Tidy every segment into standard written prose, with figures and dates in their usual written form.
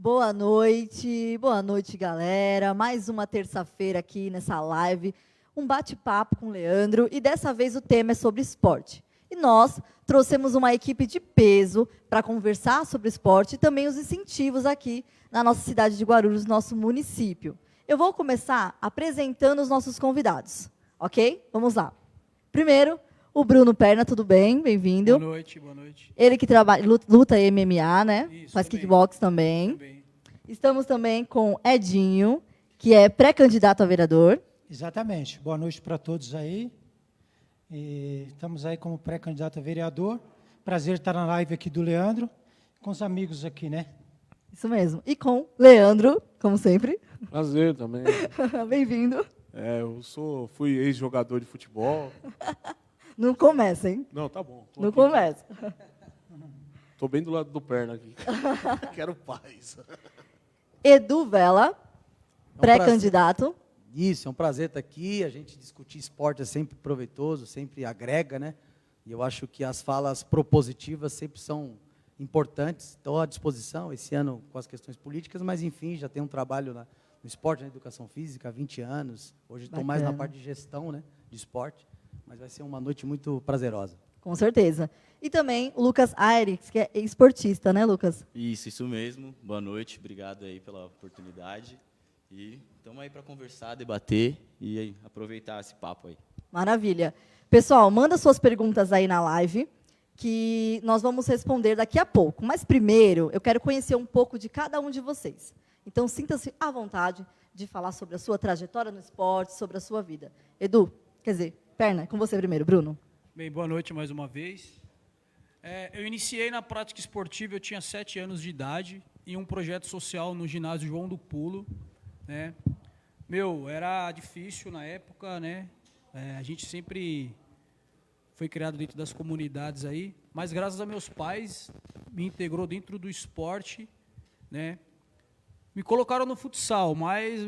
Boa noite, galera. Mais uma terça-feira aqui nessa live, um bate-papo com o Leandro, e dessa vez o tema é sobre esporte. E nós trouxemos uma equipe de peso para conversar sobre esporte e também os incentivos aqui na nossa cidade de Guarulhos, nosso município. Eu vou começar apresentando os nossos convidados, ok? Vamos lá. Primeiro, o Bruno Perna, tudo bem? Bem-vindo. Boa noite, boa noite. Ele que trabalha, luta MMA, né? Isso, Faz também. kickbox também. Também. Estamos também com Edinho, que é pré-candidato a vereador. Exatamente. Boa noite para todos aí. E estamos aí como pré-candidato a vereador. Prazer estar na live aqui do Leandro, com os amigos aqui, né? Isso mesmo. E com Leandro, como sempre. Prazer também. Bem-vindo. Fui ex-jogador de futebol. Não começa, hein? Não, tá bom. Não começa. Tô bem do lado do Perna aqui. Quero paz. Edu Vela, pré-candidato. Isso, é um prazer estar aqui. A gente discutir esporte é sempre proveitoso, sempre agrega, né? E eu acho que as falas propositivas sempre são importantes. Estou à disposição esse ano com as questões políticas, mas, enfim, já tenho um trabalho no esporte, na educação física, há 20 anos. Hoje estou mais na parte de gestão, né, de esporte, mas vai ser uma noite muito prazerosa. Com certeza. E também o Lucas Aires, que é esportista, né, Lucas? Isso mesmo. Boa noite, obrigado aí pela oportunidade. E estamos aí para conversar, debater e aí, aproveitar esse papo aí. Maravilha. Pessoal, manda suas perguntas aí na live, que nós vamos responder daqui a pouco. Mas primeiro, eu quero conhecer um pouco de cada um de vocês. Então, sinta-se à vontade de falar sobre a sua trajetória no esporte, sobre a sua vida. Edu, quer dizer, Perna, com você primeiro, Bruno. Bem, boa noite mais uma vez. Eu iniciei na prática esportiva, eu tinha 7 anos de idade, em um projeto social no ginásio João do Pulo, né? Era difícil na época, né? A gente sempre foi criado dentro das comunidades aí, mas graças a meus pais, me integrou dentro do esporte, né? Me colocaram no futsal, mas,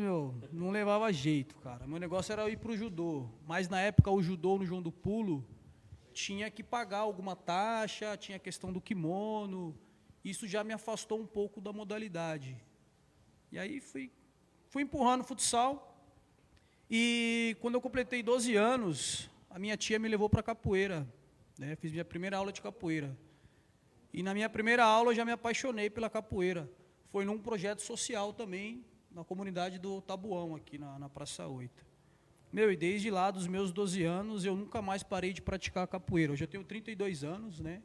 não levava jeito, cara. Meu negócio era ir pro judô, mas na época o judô no João do Pulo tinha que pagar alguma taxa, tinha a questão do kimono, isso já me afastou um pouco da modalidade. E aí fui empurrando o futsal, e quando eu completei 12 anos, a minha tia me levou para capoeira, né? Fiz minha primeira aula de capoeira. E na minha primeira aula eu já me apaixonei pela capoeira. Foi num projeto social também, na comunidade do Tabuão, aqui na Praça 8. E desde lá, dos meus 12 anos, eu nunca mais parei de praticar capoeira. Hoje eu tenho 32 anos, né?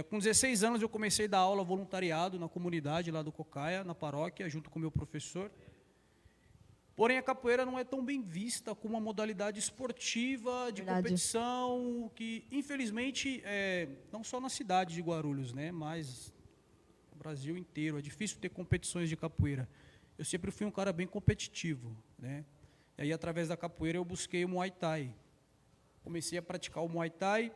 Com 16 anos eu comecei a dar aula voluntariado na comunidade lá do Cocaia, na paróquia, junto com o meu professor. Porém, a capoeira não é tão bem vista como uma modalidade esportiva, de competição, que, infelizmente, não só na cidade de Guarulhos, né, mas no Brasil inteiro, é difícil ter competições de capoeira. Eu sempre fui um cara bem competitivo, né? E aí, através da capoeira, eu busquei o Muay Thai. Comecei a praticar o Muay Thai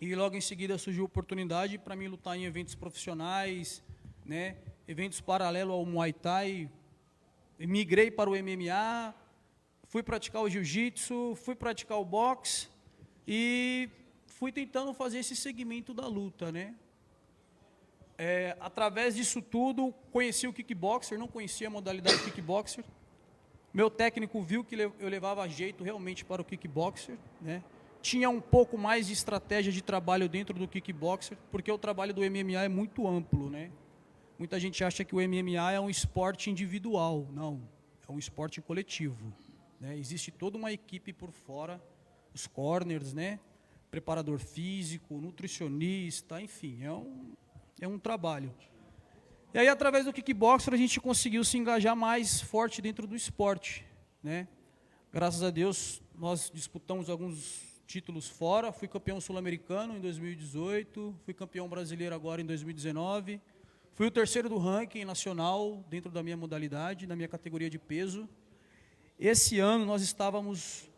e logo em seguida surgiu a oportunidade para mim lutar em eventos profissionais, né, eventos paralelos ao Muay Thai. Migrei para o MMA, fui praticar o jiu-jitsu, fui praticar o boxe e fui tentando fazer esse segmento da luta, né? Através disso tudo, conheci o kickboxer, não conhecia a modalidade kickboxer. Meu técnico viu que eu levava jeito realmente para o kickboxer, né? Tinha um pouco mais de estratégia de trabalho dentro do kickboxer, porque o trabalho do MMA é muito amplo, né? Muita gente acha que o MMA é um esporte individual. Não, é um esporte coletivo, né? Existe toda uma equipe por fora, os corners, né? Preparador físico, nutricionista, enfim, é um trabalho. E aí, através do kickboxer, a gente conseguiu se engajar mais forte dentro do esporte, né? Graças a Deus, nós disputamos alguns títulos fora. Fui campeão sul-americano em 2018, fui campeão brasileiro agora em 2019. Fui o terceiro do ranking nacional dentro da minha modalidade, na minha categoria de peso. Esse ano nós estávamos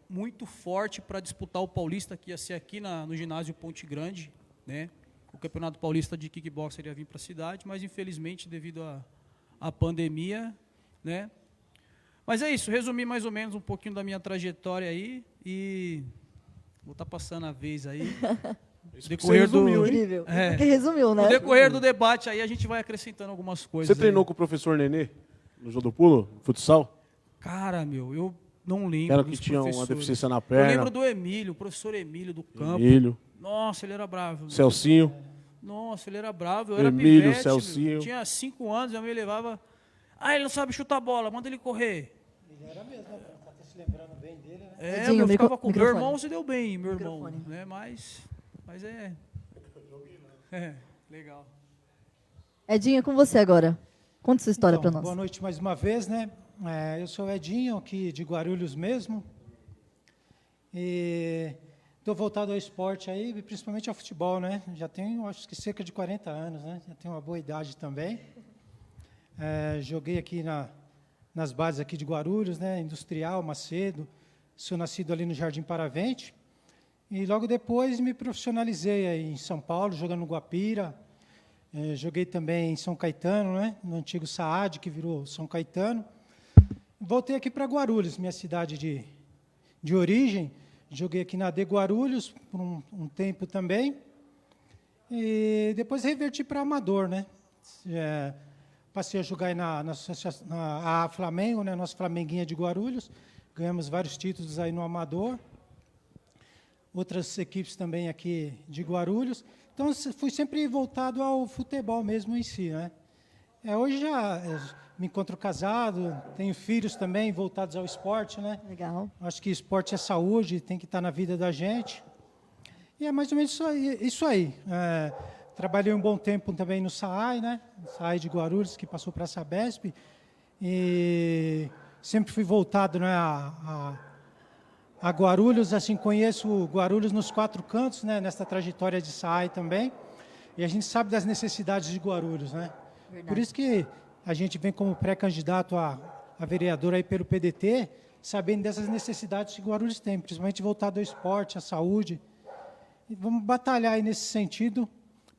muito forte para disputar o Paulista, que ia ser aqui no ginásio Ponte Grande, né? O Campeonato Paulista de Kickboxer ia vir para a cidade, mas infelizmente devido à pandemia, né? Mas é isso, resumi mais ou menos um pouquinho da minha trajetória aí e vou estar passando a vez aí Isso decorrer você resumiu, hein? Incrível. É. Que resumiu, né? No decorrer do debate aí a gente vai acrescentando algumas coisas. Você treinou com o professor Nenê no jogo do pulo, futsal? Cara, meu, eu não lembro. Era que dos tinha uma professores. deficiência na Eu perna. lembro do Emílio, o professor Emílio do campo. Emílio, Nossa, ele era bravo. meu. Celcinho. Nossa, ele era bravo. Eu era Emílio, pivete, Celcinho. meu. Tinha 5 anos, eu me levava... Ah, ele não sabe chutar bola, manda ele correr. Ele era mesmo, né? Tá se lembrando bem dele, né? É, Edinho, eu ficava com... Meu microfone. irmão se deu bem, meu irmão. Microfone. Né? Mas é... É, legal. Edinho, é com você agora. Conta sua história Então, para nós. boa noite mais uma vez, né? Eu sou o Edinho, aqui de Guarulhos mesmo. E estou voltado ao esporte aí, principalmente ao futebol, né? Já tenho, acho que cerca de 40 anos, né? Já tenho uma boa idade também. Joguei aqui nas bases aqui de Guarulhos, né? Industrial, Macedo. Sou nascido ali no Jardim Paravente. E logo depois me profissionalizei aí em São Paulo, jogando no Guapira. Joguei também em São Caetano, né? No antigo Saad, que virou São Caetano. Voltei aqui para Guarulhos, minha cidade de origem. Joguei aqui na AD Guarulhos por um tempo também. E depois reverti para Amador, né? Passei a jogar aí na A Flamengo, né? Nossa Flamenguinha de Guarulhos. Ganhamos vários títulos aí no Amador. Outras equipes também aqui de Guarulhos. Então, fui sempre voltado ao futebol mesmo em si, né? Hoje já me encontro casado, tenho filhos também voltados ao esporte, né? Legal. Acho que esporte é saúde, tem que estar na vida da gente. E é mais ou menos isso aí. Trabalhei um bom tempo também no SAAI, né? SAAI de Guarulhos, que passou para a Sabesp. E sempre fui voltado, né, a Guarulhos, assim, conheço Guarulhos nos 4 cantos, né, nessa trajetória de SAAI também, e a gente sabe das necessidades de Guarulhos, né? Verdade. Por isso que a gente vem como pré-candidato a vereador aí pelo PDT, sabendo dessas necessidades que Guarulhos tem, principalmente voltado ao esporte, à saúde. E vamos batalhar aí nesse sentido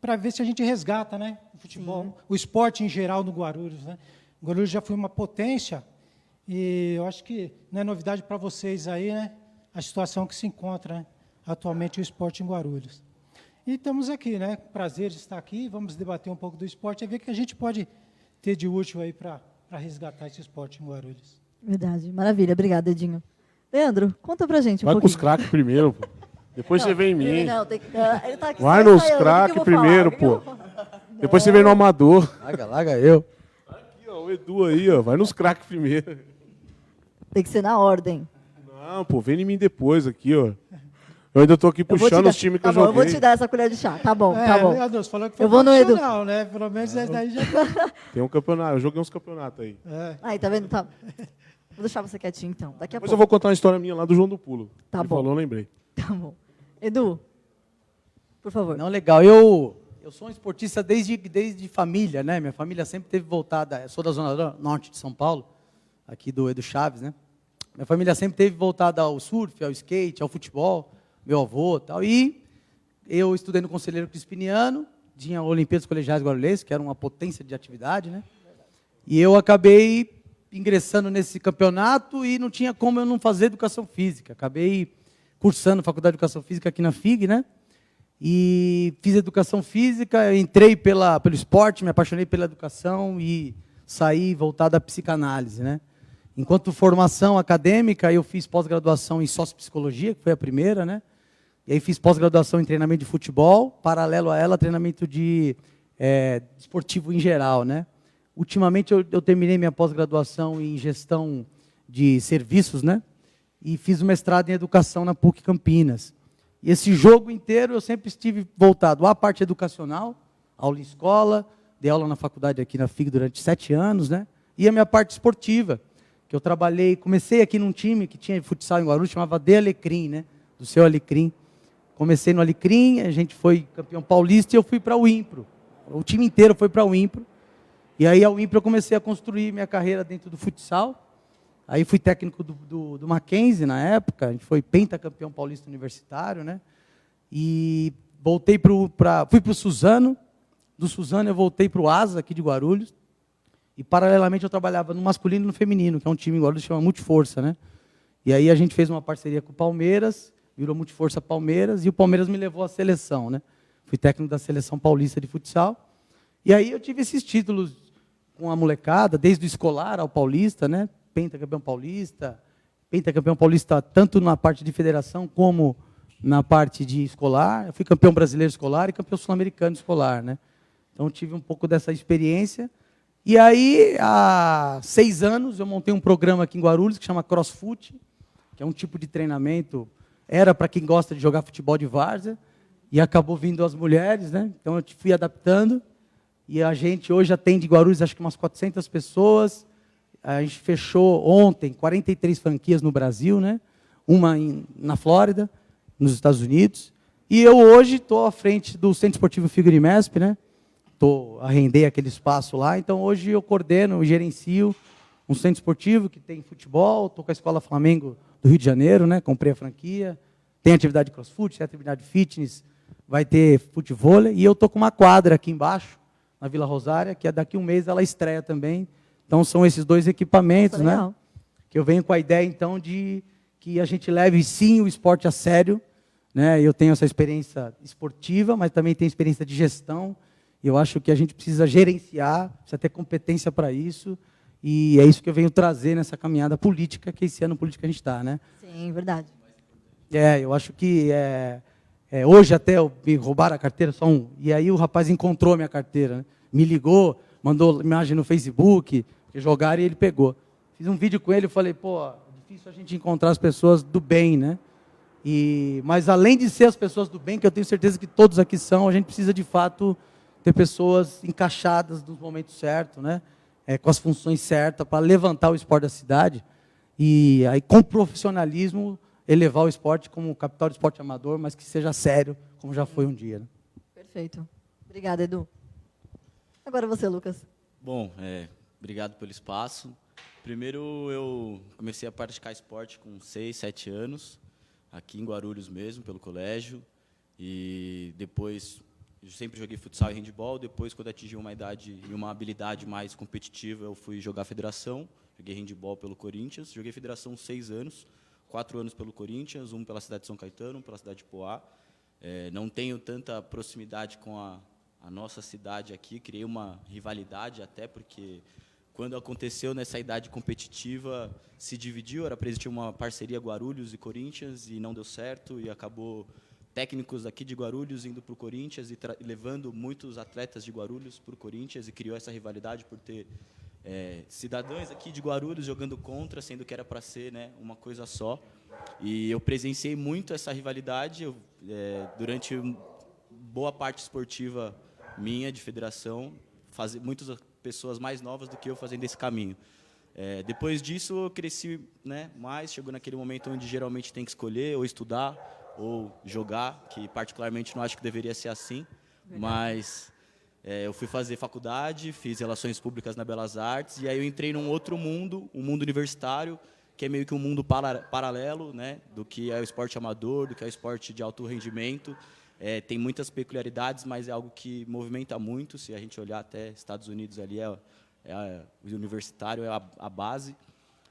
para ver se a gente resgata, né, o futebol, o esporte em geral no Guarulhos, né? Guarulhos já foi uma potência e eu acho que não é novidade para vocês aí, né? A situação que se encontra, né, atualmente o esporte em Guarulhos. E estamos aqui, né? Prazer de estar aqui, vamos debater um pouco do esporte e ver o que a gente pode ter de útil aí para resgatar esse esporte em Guarulhos. Verdade. Maravilha. Obrigada, Edinho. Leandro, conta pra gente um Vai com pouquinho. os craques primeiro, pô. Depois você vem em mim. Não, tem que... Ele tá aqui Vai só nos ensaiando. O que que eu craques vou primeiro, falar? O que que eu pô. vou falar? Depois você vem no amador. Larga eu. Aqui, ó, o Edu aí, ó. Vai nos craques primeiro. Tem que ser na ordem. Não, pô, vem em mim depois aqui, ó. Eu ainda tô aqui Eu vou te puxando dar- os times que tá eu bom, joguei. eu vou te dar essa colher de chá. Tá bom, tá bom. Leandro, você falou que foi Eu vou no Edu. profissional, né? Pelo menos esse daí já... Tem um campeonato, eu joguei uns campeonatos aí. Aí, tá vendo? Tá. Vou deixar você quietinho, então. Daqui a Depois pouco. eu vou contar uma história minha lá do João do Pulo. Tá Ele bom. falou, eu lembrei. Tá bom. Edu, por favor. Não, legal. Eu sou um esportista desde família, né? Minha família sempre teve voltada. Eu sou da zona norte de São Paulo, aqui do Edu Chaves, né? Minha família sempre teve voltada ao surf, ao skate, ao futebol, meu avô e tal. E eu estudei no Conselheiro Crispiniano, tinha Olimpíadas Colegiais Guarulhenses, que era uma potência de atividade, né? E eu acabei ingressando nesse campeonato e não tinha como eu não fazer educação física. Acabei cursando Faculdade de Educação Física aqui na FIG, né? E fiz educação física, entrei pelo esporte, me apaixonei pela educação e saí voltado à psicanálise, né? Enquanto formação acadêmica, eu fiz pós-graduação em sociopsicologia, que foi a primeira, né? E aí fiz pós-graduação em treinamento de futebol, paralelo a ela, treinamento de esportivo em geral, né? Ultimamente eu terminei minha pós-graduação em gestão de serviços, né? E fiz o mestrado em educação na PUC Campinas. E esse jogo inteiro eu sempre estive voltado à parte educacional, aula em escola, dei aula na faculdade aqui na FIG durante 7 anos, né? E a minha parte esportiva, que eu trabalhei, comecei aqui num time que tinha futsal em Guarulhos, chamava De Alecrim, né? Do seu Alecrim. Comecei no Alecrim, a gente foi campeão paulista e eu fui para o Impro. O time inteiro foi para o Impro. E aí, ao Impro, eu comecei a construir minha carreira dentro do futsal. Aí fui técnico do Mackenzie na época, a gente foi pentacampeão paulista universitário, né? E voltei fui para o Suzano, do Suzano eu voltei para o Asa, aqui de Guarulhos, e paralelamente eu trabalhava no masculino e no feminino, que é um time em Guarulhos que chama Multiforça, né? E aí a gente fez uma parceria com o Palmeiras, virou Multiforça Palmeiras, e o Palmeiras me levou à seleção, né? Fui técnico da Seleção Paulista de Futsal. E aí eu tive esses títulos com a molecada, desde o escolar ao paulista, né? Pentacampeão paulista tanto na parte de federação como na parte de escolar. Eu fui campeão brasileiro escolar e campeão sul-americano escolar, né? Então tive um pouco dessa experiência. E aí, há 6 anos, eu montei um programa aqui em Guarulhos que chama CrossFoot, que é um tipo de treinamento, era para quem gosta de jogar futebol de várzea, e acabou vindo as mulheres, né? Então eu fui adaptando, e a gente hoje atende em Guarulhos acho que umas 400 pessoas. A gente fechou ontem 43 franquias no Brasil, né? Uma na Flórida, nos Estados Unidos, e eu hoje estou à frente do Centro Esportivo Figueiredo Mesp, né? Arrendei aquele espaço lá, então hoje eu coordeno e gerencio um centro esportivo que tem futebol, estou com a Escola Flamengo do Rio de Janeiro, né? Comprei a franquia, tem atividade de crossfit, tem atividade de fitness, vai ter futevôlei, e eu estou com uma quadra aqui embaixo, na Vila Rosária, que daqui a um mês ela estreia também. Então são esses 2 equipamentos, Nossa, né? legal. Que eu venho com a ideia, então, de que a gente leve, sim, o esporte a sério, né? Eu tenho essa experiência esportiva, mas também tenho experiência de gestão. Eu acho que a gente precisa gerenciar, precisa ter competência para isso, e é isso que eu venho trazer nessa caminhada política, que esse ano político a gente está, né? Sim, verdade. Eu acho que hoje até me roubaram a carteira, e aí o rapaz encontrou a minha carteira, né? Me ligou, mandou imagem no Facebook, jogaram e ele pegou. Fiz um vídeo com ele e falei, é difícil a gente encontrar as pessoas do bem, né? Mas além de ser as pessoas do bem, que eu tenho certeza que todos aqui são, a gente precisa de fato ter pessoas encaixadas nos momentos certos, né? Com as funções certas, para levantar o esporte da cidade, e aí com profissionalismo elevar o esporte como capital do esporte amador, mas que seja sério, como já foi um dia, né? Perfeito. Obrigada, Edu. Agora você, Lucas. Bom, obrigado pelo espaço. Primeiro, eu comecei a praticar esporte com 6, 7 anos, aqui em Guarulhos mesmo, pelo colégio. E depois, eu sempre joguei futsal e handebol. Depois, quando atingi uma idade e uma habilidade mais competitiva, eu fui jogar federação. Joguei handebol pelo Corinthians. Joguei federação 6 anos, 4 anos pelo Corinthians, 1 pela cidade de São Caetano, 1 pela cidade de Poá. Não tenho tanta proximidade com a nossa cidade aqui. Criei uma rivalidade até, porque quando aconteceu nessa idade competitiva, se dividiu, era para existir uma parceria Guarulhos e Corinthians, e não deu certo, e acabou técnicos aqui de Guarulhos indo para o Corinthians e levando muitos atletas de Guarulhos para o Corinthians, e criou essa rivalidade por ter cidadãos aqui de Guarulhos jogando contra, sendo que era para ser, né, uma coisa só. E eu presenciei muito essa rivalidade durante boa parte esportiva minha, de federação, muitas pessoas mais novas do que eu fazendo esse caminho. Depois disso, eu cresci, né, mais, chegou naquele momento onde geralmente tem que escolher, ou estudar, ou jogar, que particularmente não acho que deveria ser assim, mas eu fui fazer faculdade, fiz Relações Públicas na Belas Artes, e aí eu entrei num outro mundo, um mundo universitário, que é meio que um mundo paralelo, né, do que é o esporte amador, do que é o esporte de alto rendimento. Tem muitas peculiaridades, mas é algo que movimenta muito. Se a gente olhar até Estados Unidos, ali o universitário é a base.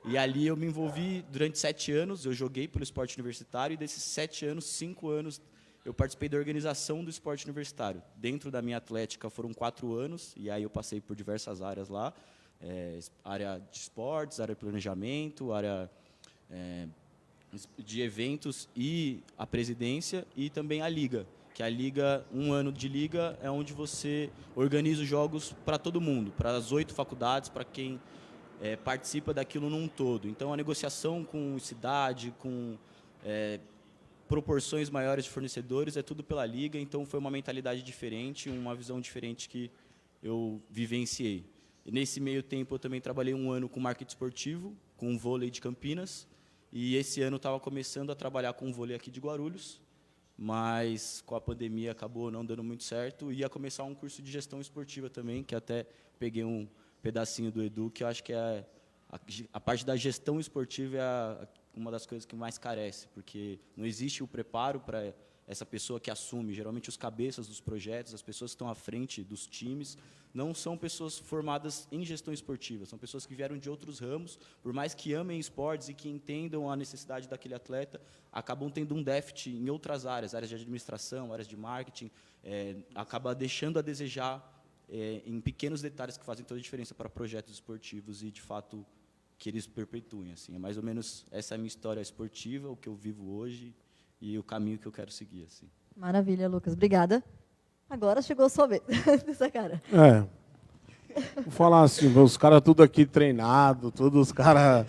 E ali eu me envolvi durante 7 anos, eu joguei pelo esporte universitário, e desses 7 anos, 5 anos, eu participei da organização do esporte universitário. Dentro da minha atlética foram 4 anos, e aí eu passei por diversas áreas lá, área de esportes, área de planejamento, área de eventos e a presidência, e também a liga, que a liga, 1 ano de liga, é onde você organiza os jogos para todo mundo, para as 8 faculdades, para quem participa daquilo num todo. Então, a negociação com cidade, com proporções maiores de fornecedores, é tudo pela liga. Então, foi uma mentalidade diferente, uma visão diferente que eu vivenciei. E nesse meio tempo, eu também trabalhei 1 ano com marketing esportivo, com vôlei de Campinas, e esse ano eu estava começando a trabalhar com vôlei aqui de Guarulhos, mas com a pandemia acabou não dando muito certo. Ia começar um curso de gestão esportiva também, que até peguei um pedacinho do Edu, que eu acho que a parte da gestão esportiva é uma das coisas que mais carece, porque não existe o preparo para essa pessoa que assume, geralmente os cabeças dos projetos, as pessoas que estão à frente dos times, não são pessoas formadas em gestão esportiva, são pessoas que vieram de outros ramos, por mais que amem esportes e que entendam a necessidade daquele atleta, acabam tendo um déficit em outras áreas de administração, áreas de marketing, acaba deixando a desejar em pequenos detalhes que fazem toda a diferença para projetos esportivos e, de fato, que eles perpetuem. Assim. É mais ou menos essa é a minha história esportiva, o que eu vivo hoje e o caminho que eu quero seguir. Assim. Maravilha, Lucas. Obrigada. Agora chegou a sua vez. Essa cara. Vou falar assim, os caras tudo aqui treinado, todos os caras...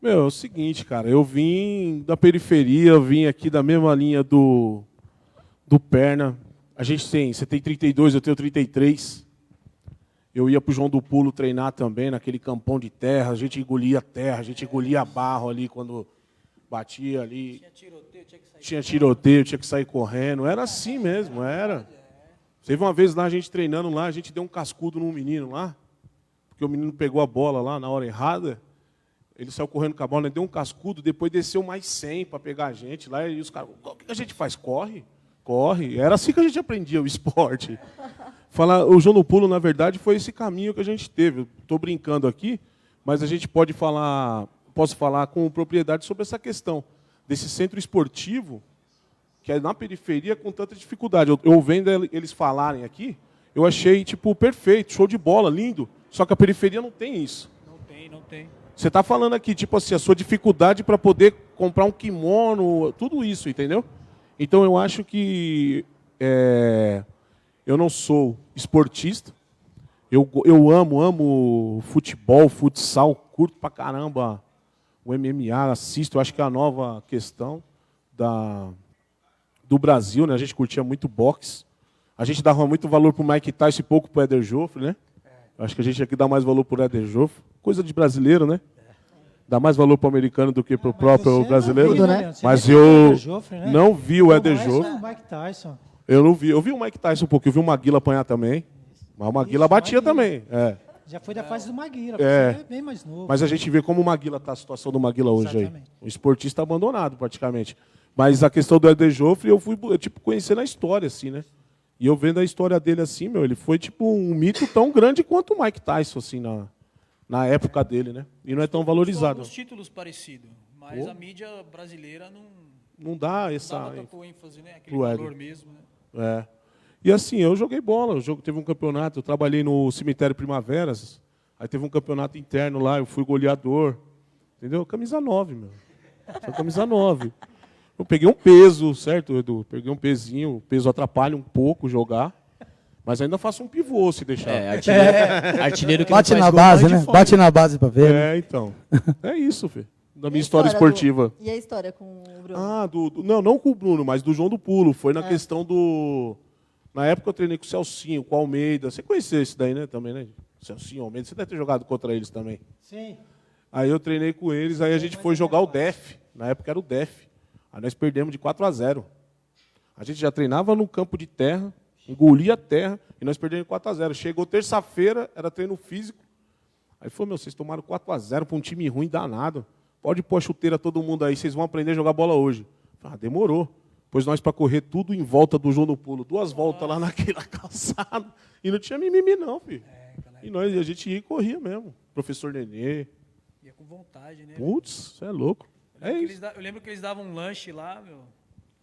Meu, é o seguinte, cara, eu vim da periferia, eu vim aqui da mesma linha do Perna. Você tem 32, eu tenho 33. Eu ia para o João do Pulo treinar também, naquele campão de terra, a gente engolia terra, a gente engolia barro ali quando batia ali. Tinha tiroteio, tinha que sair correndo. Era assim mesmo, era. Teve uma vez lá, a gente treinando lá, a gente deu um cascudo num menino lá, porque o menino pegou a bola lá na hora errada, ele saiu correndo com a bola, deu um cascudo, depois desceu mais 100 para pegar a gente lá, e os caras, o que a gente faz? Corre, corre. Era assim que a gente aprendia o esporte. O João do Pulo, na verdade, foi esse caminho que a gente teve. Estou brincando aqui, mas a gente posso falar com propriedade sobre essa questão desse centro esportivo, que é na periferia com tanta dificuldade. Eu vendo eles falarem aqui, eu achei perfeito, show de bola, lindo. Só que a periferia não tem isso. Não tem. Você está falando aqui, a sua dificuldade para poder comprar um kimono, tudo isso, entendeu? Então eu acho que eu não sou esportista. Eu amo futebol, futsal, curto pra caramba o MMA, assisto. Eu acho que é a nova questão do Brasil, né? A gente curtia muito boxe. A gente dava muito valor pro Mike Tyson e pouco pro Éder Joffre, né? Eu acho que a gente aqui dá mais valor pro Éder Joffre. Coisa de brasileiro, né? Dá mais valor pro americano do que pro próprio brasileiro. Viu, né? Mas Você eu viu o Éder Joffre, né? não vi o Éder Não, Joffre. é o Mike Tyson. Eu não vi. Eu vi o Mike Tyson um pouco. Eu vi o Maguila apanhar também. Mas o Maguila batia também. Já foi da fase do Maguila, É. você é bem mais novo. Mas a gente vê como o Maguila está a situação do Maguila hoje aí. Exatamente. O esportista abandonado, praticamente. Mas a questão do Éder Joffre, eu fui conhecendo a história, assim, né? E eu vendo a história dele assim, ele foi um mito tão grande quanto o Mike Tyson, assim, na época dele, né? E não é tão valorizado. Alguns títulos parecidos, mas a mídia brasileira Não dá dava essa... tanto ênfase, né? Aquele pro Éder. valor mesmo, né? E assim, eu joguei bola, teve um campeonato, eu trabalhei no Cemitério Primaveras, aí teve um campeonato interno lá, eu fui goleador, entendeu? Camisa 9, meu. Sou camisa 9. Eu peguei um peso, certo, Edu? Peguei um pezinho, o peso atrapalha um pouco jogar, mas ainda faço um pivô se deixar. Artilheiro que Bate não na faz gol, base, morre de né? fome. Bate na base pra ver. né? Então. É isso, filho. Da E minha a história esportiva. E a história com o Bruno? Não com o Bruno, mas do João do Pulo. Foi na questão do... Na época eu treinei com o Celcinho, com o Almeida. Você conheceu esse daí, né? Também, né? Celcinho, Almeida. Você deve ter jogado contra eles também. Sim. Aí eu treinei com eles, aí a gente foi jogar o DEF. Na época era o DEF. Aí nós perdemos de 4-0. A gente já treinava no campo de terra, engolia a terra, e nós perdemos de 4-0. Chegou terça-feira, era treino físico. Aí falou, vocês tomaram 4-0 para um time ruim danado. Pode pôr a chuteira todo mundo aí, vocês vão aprender a jogar bola hoje. Demorou. Pois nós para correr tudo em volta do João do Pulo, 2 voltas lá naquela calçada. E não tinha mimimi não, filho. A gente ia e corria mesmo. Professor Nenê. Ia com vontade, né? Putz, você é louco. Isso. Eu lembro que eles davam um lanche lá,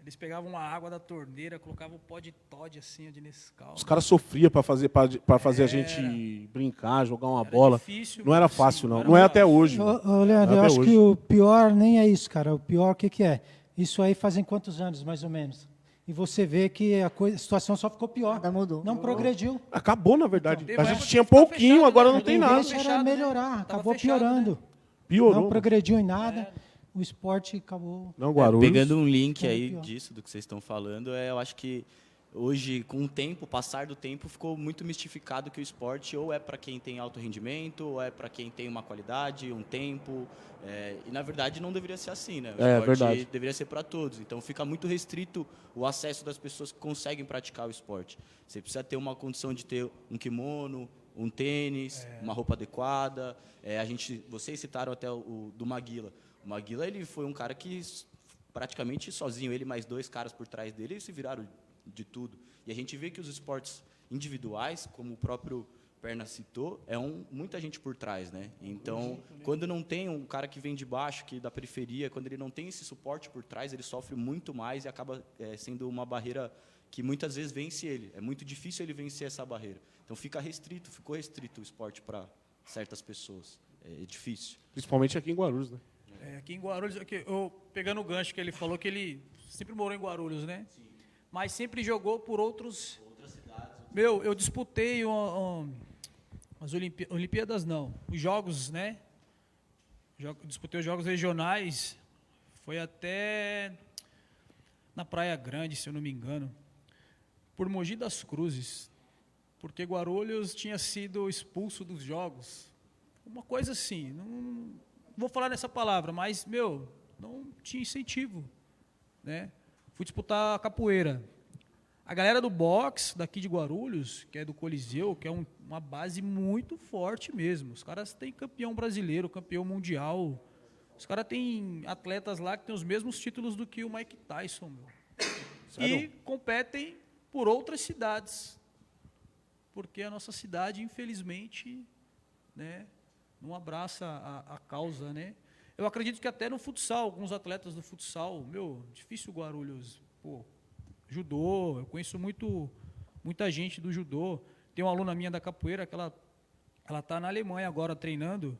Eles pegavam a água da torneira, colocavam um pó de Toddy assim, de Nescau. Os caras sofriam para fazer a gente brincar, jogar uma bola. Difícil, não era fácil, não. Não é até hoje. Ô, Leandro, eu acho que o pior nem é isso, cara. O pior, o que é? Isso aí fazem quantos anos, mais ou menos? E você vê que a situação só ficou pior. Nada mudou. Não progrediu. Acabou, na verdade. Então, a gente época tinha que ficava pouquinho, fechado, agora né? não tem Em nada. vez era Fechado, né? melhorar, Tava acabou fechado, piorando. né? Piorou. Não progrediu em nada. O esporte acabou. Não, Guarulhos. Pegando um link aí pior. disso, do que vocês estão falando, eu acho que hoje, com o tempo, passar do tempo, ficou muito mistificado que o esporte ou é para quem tem alto rendimento, ou é para quem tem uma qualidade, um tempo. E, na verdade, não deveria ser assim, né? O esporte verdade. deveria ser para todos. Então, fica muito restrito o acesso das pessoas que conseguem praticar o esporte. Você precisa ter uma condição de ter um kimono, um tênis, uma roupa adequada. Vocês citaram até o do Maguila. O Maguila, ele foi um cara que praticamente sozinho, ele mais 2 caras por trás dele, eles se viraram de tudo. E a gente vê que os esportes individuais, como o próprio Perna citou, muita gente por trás, né? Então, quando não tem um cara que vem de baixo, que da periferia, quando ele não tem esse suporte por trás, ele sofre muito mais e acaba sendo uma barreira que muitas vezes vence ele. É muito difícil ele vencer essa barreira. Então, ficou restrito o esporte para certas pessoas. É difícil. Principalmente aqui em Guarulhos, né? Aqui em Guarulhos, pegando o gancho que ele falou, que ele sempre morou em Guarulhos, né? Sim. Mas sempre jogou por outras cidades. Eu disputei as Olimpíadas, não. Os jogos, né? Disputei os jogos regionais. Foi até na Praia Grande, se eu não me engano. Por Mogi das Cruzes. Porque Guarulhos tinha sido expulso dos jogos. Uma coisa assim. Não vou falar nessa palavra, mas, não tinha incentivo, né? Fui disputar a capoeira. A galera do boxe daqui de Guarulhos, que é do Coliseu, que é uma base muito forte mesmo. Os caras têm campeão brasileiro, campeão mundial. Os caras têm atletas lá que têm os mesmos títulos do que o Mike Tyson, meu. E competem por outras cidades. Porque a nossa cidade, infelizmente, né, não abraça a causa, né? Eu acredito que até no futsal, alguns atletas do futsal, difícil Guarulhos, judô, eu conheço muita gente do judô. Tem uma aluna minha da capoeira que ela está na Alemanha agora treinando.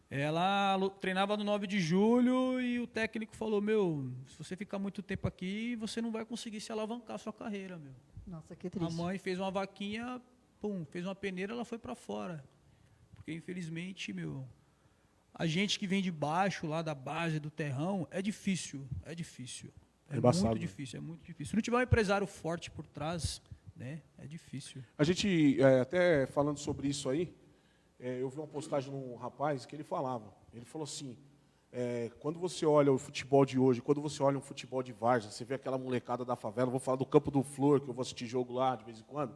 Ela treinava no 9 de julho e o técnico falou, se você ficar muito tempo aqui, você não vai conseguir se alavancar a sua carreira, Nossa, que triste. A mãe fez uma vaquinha, fez uma peneira, ela foi para fora. Porque, infelizmente, a gente que vem de baixo, lá da base, do terrão, é difícil. É muito difícil, é muito difícil. Se não tiver um empresário forte por trás, né, é difícil. A gente, até falando sobre isso aí, eu vi uma postagem de um rapaz que ele falou assim, quando você olha o futebol de hoje, quando você olha um futebol de várzea, você vê aquela molecada da favela, vou falar do Campo do Flor, que eu vou assistir jogo lá de vez em quando,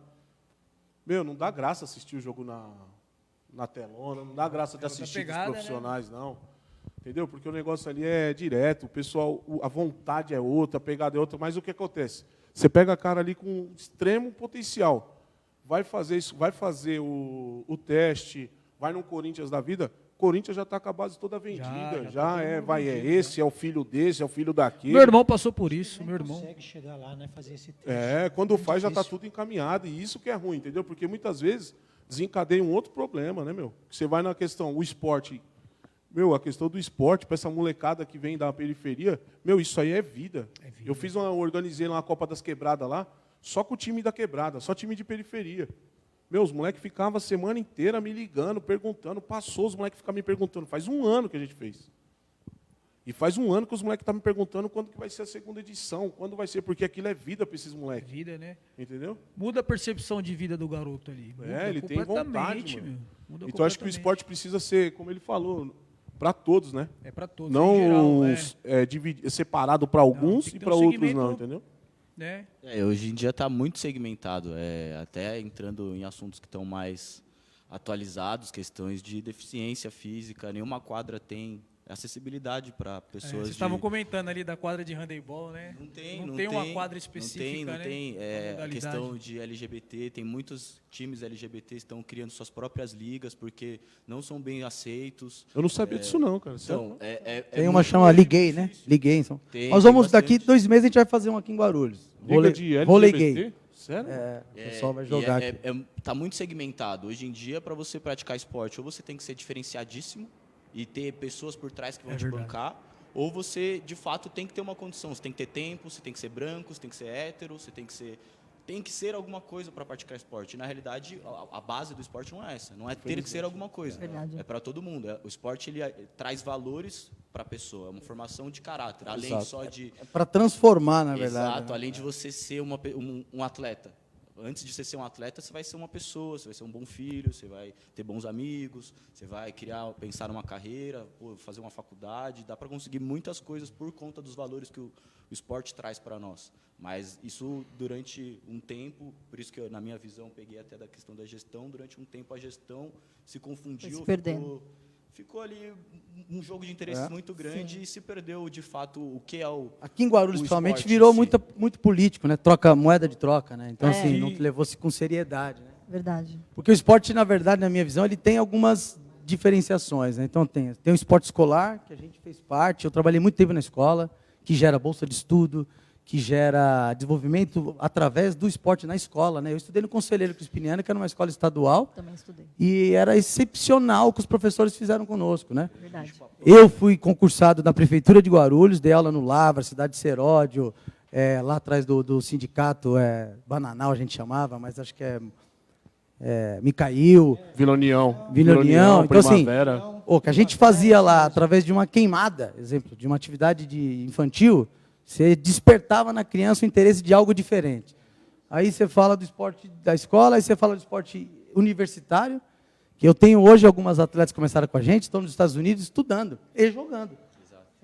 não dá graça assistir o jogo na telona, não dá graça de assistir os profissionais, né? Não. Entendeu? Porque o negócio ali é direto, o pessoal, a vontade é outra, a pegada é outra, mas o que acontece? Você pega a cara ali com extremo potencial, vai fazer isso, vai fazer o teste, vai no Corinthians da vida, Corinthians já está com a base toda vendida, esse é o filho desse, é o filho daquele. Meu irmão passou por isso, meu irmão. Consegue chegar lá, né, fazer esse teste. Quando faz já está tudo encaminhado, e isso que é ruim, entendeu? Porque muitas vezes desencadeia um outro problema, né, Você vai na questão, o esporte, a questão do esporte, para essa molecada que vem da periferia, isso aí é vida. Eu organizei lá uma Copa das Quebradas lá, só com o time da quebrada, só time de periferia. Os moleques ficavam a semana inteira me ligando, perguntando, os moleques ficavam me perguntando, faz um ano que a gente fez. E faz um ano que os moleques estão me perguntando quando que vai ser a segunda edição, quando vai ser, porque aquilo é vida para esses moleques. É vida, né? Entendeu? Muda a percepção de vida do garoto ali. Ele tem vontade, Muda então acho que o esporte precisa ser, como ele falou, para todos, né? É para todos. Não separado para alguns e para outros não, entendeu? Né? Hoje em dia está muito segmentado, até entrando em assuntos que estão mais atualizados, questões de deficiência física, nenhuma quadra tem acessibilidade para pessoas. Vocês estavam comentando ali da quadra de handebol, né? Não tem uma quadra específica, não tem. A questão de LGBT, tem muitos times LGBT que estão criando suas próprias ligas porque não são bem aceitos. Eu não sabia disso não, cara. Então, tem uma chama Liguei, né? Liguei, então. Nós vamos daqui 2 meses a gente vai fazer um aqui em Guarulhos. Liga de LGBT? Vôlei gay. Sério? O pessoal vai jogar aqui. Tá muito segmentado. Hoje em dia, para você praticar esporte, ou você tem que ser diferenciadíssimo e ter pessoas por trás que vão te bancar, ou você, de fato, tem que ter uma condição. Você tem que ter tempo, você tem que ser branco, você tem que ser hétero, você tem que ser alguma coisa para praticar esporte. Na realidade, a base do esporte não é essa. Não é ter que ser alguma coisa. É para todo mundo. O esporte ele traz valores para a pessoa. É uma formação de caráter. Além só de... É para transformar, na verdade. Exato. Além de você ser um atleta. Antes de você ser um atleta, você vai ser uma pessoa, você vai ser um bom filho, você vai ter bons amigos, você vai pensar numa carreira, fazer uma faculdade. Dá para conseguir muitas coisas por conta dos valores que o esporte traz para nós. Mas isso, durante um tempo, por isso que eu, na minha visão, peguei até da questão da gestão, durante um tempo a gestão se confundiu, ficou ali um jogo de interesses muito grande e se perdeu, de fato, o que é o Aqui em Guarulhos, o principalmente, esporte virou em si. muito político, né? Moeda de troca, né? Então, É. assim, não levou-se com seriedade, né? Verdade. Porque o esporte, na verdade, na minha visão, ele tem algumas diferenciações, né? Então, tem o esporte escolar, que a gente fez parte, eu trabalhei muito tempo na escola, que gera bolsa de estudo, que gera desenvolvimento através do esporte na escola, né? Eu estudei no Conselheiro Crispiniano, que era uma escola estadual, Também estudei. e era excepcional o que os professores fizeram conosco, né? Verdade. Eu fui concursado na Prefeitura de Guarulhos, dei aula no Lavra, cidade de Seródio, lá atrás do sindicato Bananal, a gente chamava, mas acho que Micail, Vila União. Vila União. Então, assim, Primavera. o que a gente fazia lá, através de uma queimada, exemplo, de uma atividade infantil, você despertava na criança o interesse de algo diferente. Aí você fala do esporte da escola, aí você fala do esporte universitário, que eu tenho hoje algumas atletas que começaram com a gente, estão nos Estados Unidos estudando e jogando.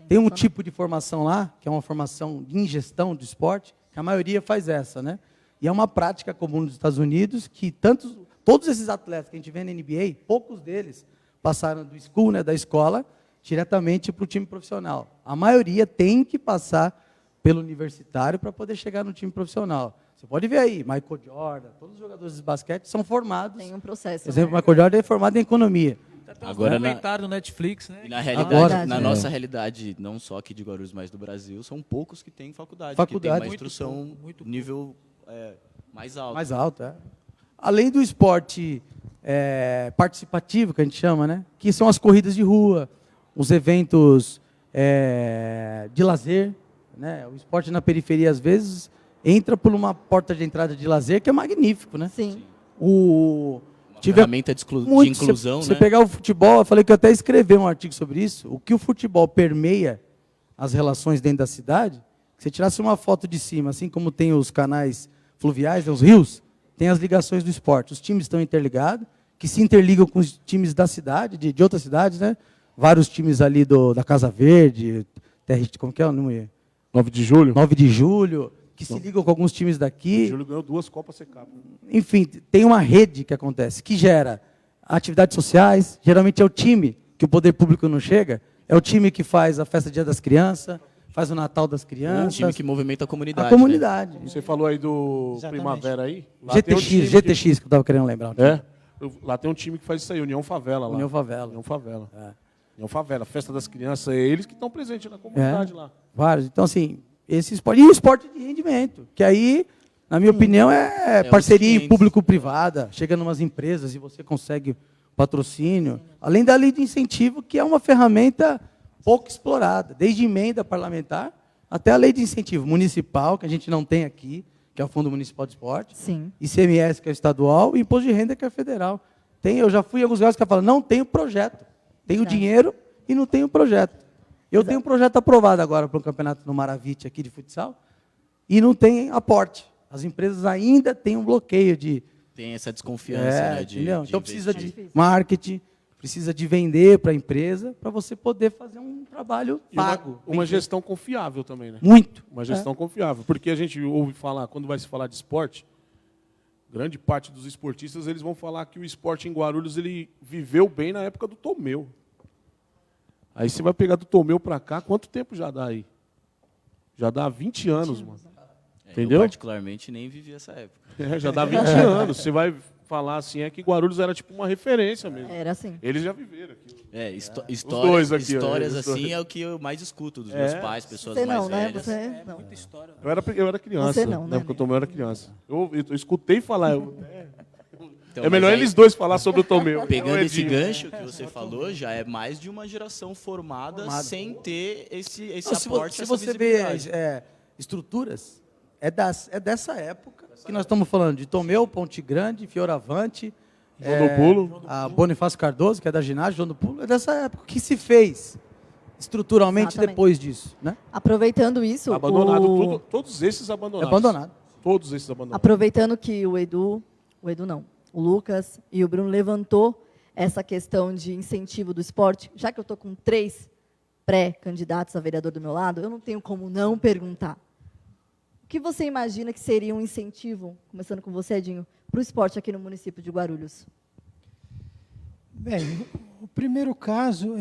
Tem um tipo de formação lá, que é uma formação em gestão do esporte, que a maioria faz essa, né? E é uma prática comum nos Estados Unidos, que todos esses atletas que a gente vê na NBA, poucos deles passaram do school, né, da escola, diretamente para o time profissional. A maioria tem que passar pelo universitário para poder chegar no time profissional. Você pode ver aí, Michael Jordan, todos os jogadores de basquete são formados. Tem um processo. Por exemplo, Michael Jordan é formado em economia. Agora Agora, na, comentário no Netflix, né? e na realidade, Agora, na é. nossa realidade, não só aqui de Guarulhos, mas do Brasil, são poucos que têm faculdade, que Faculdade. tem uma Muito instrução pouco. nível mais alto. Mais alto, é. Além do esporte participativo, que a gente chama, né? Que são as corridas de rua, os eventos de lazer, né? O esporte na periferia, às vezes, entra por uma porta de entrada de lazer que é magnífico, né? Sim. O Uma tive ferramenta de inclusão, você né? pegar o futebol, eu falei que eu até escrevi um artigo sobre isso, o que o futebol permeia as relações dentro da cidade, se você tirasse uma foto de cima, assim como tem os canais fluviais, né, os rios, tem as ligações do esporte. Os times estão interligados, que se interligam com os times da cidade, de outras cidades, né? Vários times ali da Casa Verde, como que é o nome? 9 de julho. 9 de julho, que se ligam com alguns times daqui. Júlio ganhou 2 Copas CK. Enfim, tem uma rede que acontece, que gera atividades sociais, geralmente é o time que o poder público não chega, é o time que faz a festa Dia das Crianças, faz o Natal das Um Crianças, time que movimenta a comunidade. a comunidade. Você falou aí do Exatamente. Primavera aí? Lá tem um GTX, time GTX que eu estava querendo lembrar. Lá tem um time que faz isso aí, União Favela. Lá. União Favela. União Favela. É. União Favela, festa das crianças, é eles que estão presentes na comunidade lá. Vários. Então, assim, esse esporte. E o esporte de rendimento, que aí, na minha opinião, é os parceria 500. público-privada. Chega em umas empresas e você consegue patrocínio. Além da lei de incentivo, que é uma ferramenta pouco explorada, desde emenda parlamentar até a lei de incentivo municipal, que a gente não tem aqui, que é o Fundo Municipal de Esporte, Sim. ICMS, que é estadual, e Imposto de Renda, que é federal. Eu já fui em alguns lugares que falam, não tenho projeto. Tenho Verdade. dinheiro e não tenho projeto. Eu tenho um projeto aprovado agora para um campeonato no Maravite aqui de futsal e não tem aporte. As empresas ainda têm um bloqueio de... Tem essa desconfiança, né? entendeu? Então precisa investir. de marketing, precisa de vender para a empresa para você poder fazer um trabalho E pago. uma gestão confiável também, né? Muito. Uma gestão confiável. Porque a gente ouve falar, quando vai se falar de esporte, grande parte dos esportistas eles vão falar que o esporte em Guarulhos ele viveu bem na época do Tomeu. Aí você vai pegar do Tomeu para cá, quanto tempo já dá aí? Já dá 20 anos, mano. Entendeu? Eu, particularmente, nem vivi essa época. Já dá 20 anos. Você vai falar assim, é que Guarulhos era tipo uma referência mesmo. Era assim. Eles já viveram aquilo. Histórias, dois aqui, ó, histórias os dois. assim é o que eu mais escuto dos meus pais, pessoas Você mais não, né? velhas. Você não. Muita história. Eu era criança. Você não, né, Na época que eu tomei, eu era criança. Eu escutei falar. Então, É melhor mas aí, eles dois falar sobre o Tomeu. pegando O esse Edinho. gancho que você falou, já é mais de uma geração formada sem ter esse aporte, Se essa você vê visibilidade. estruturas, é dessa época que nós estamos falando de Tomeu, Ponte Grande, Fioravante, João do Pulo. a Bonifácio Cardoso, que é da ginásio, João do Pulo, é dessa época. O que se fez estruturalmente Exatamente. depois disso? Né? Aproveitando isso, Abandonado. Todos esses abandonados. Abandonado. Todos esses abandonados. aproveitando que o Lucas e o Bruno levantou essa questão de incentivo do esporte, já que eu estou com 3 pré-candidatos a vereador do meu lado, eu não tenho como não perguntar. O que você imagina que seria um incentivo, começando com você, Edinho, para o esporte aqui no município de Guarulhos? Bem, Primeiro caso,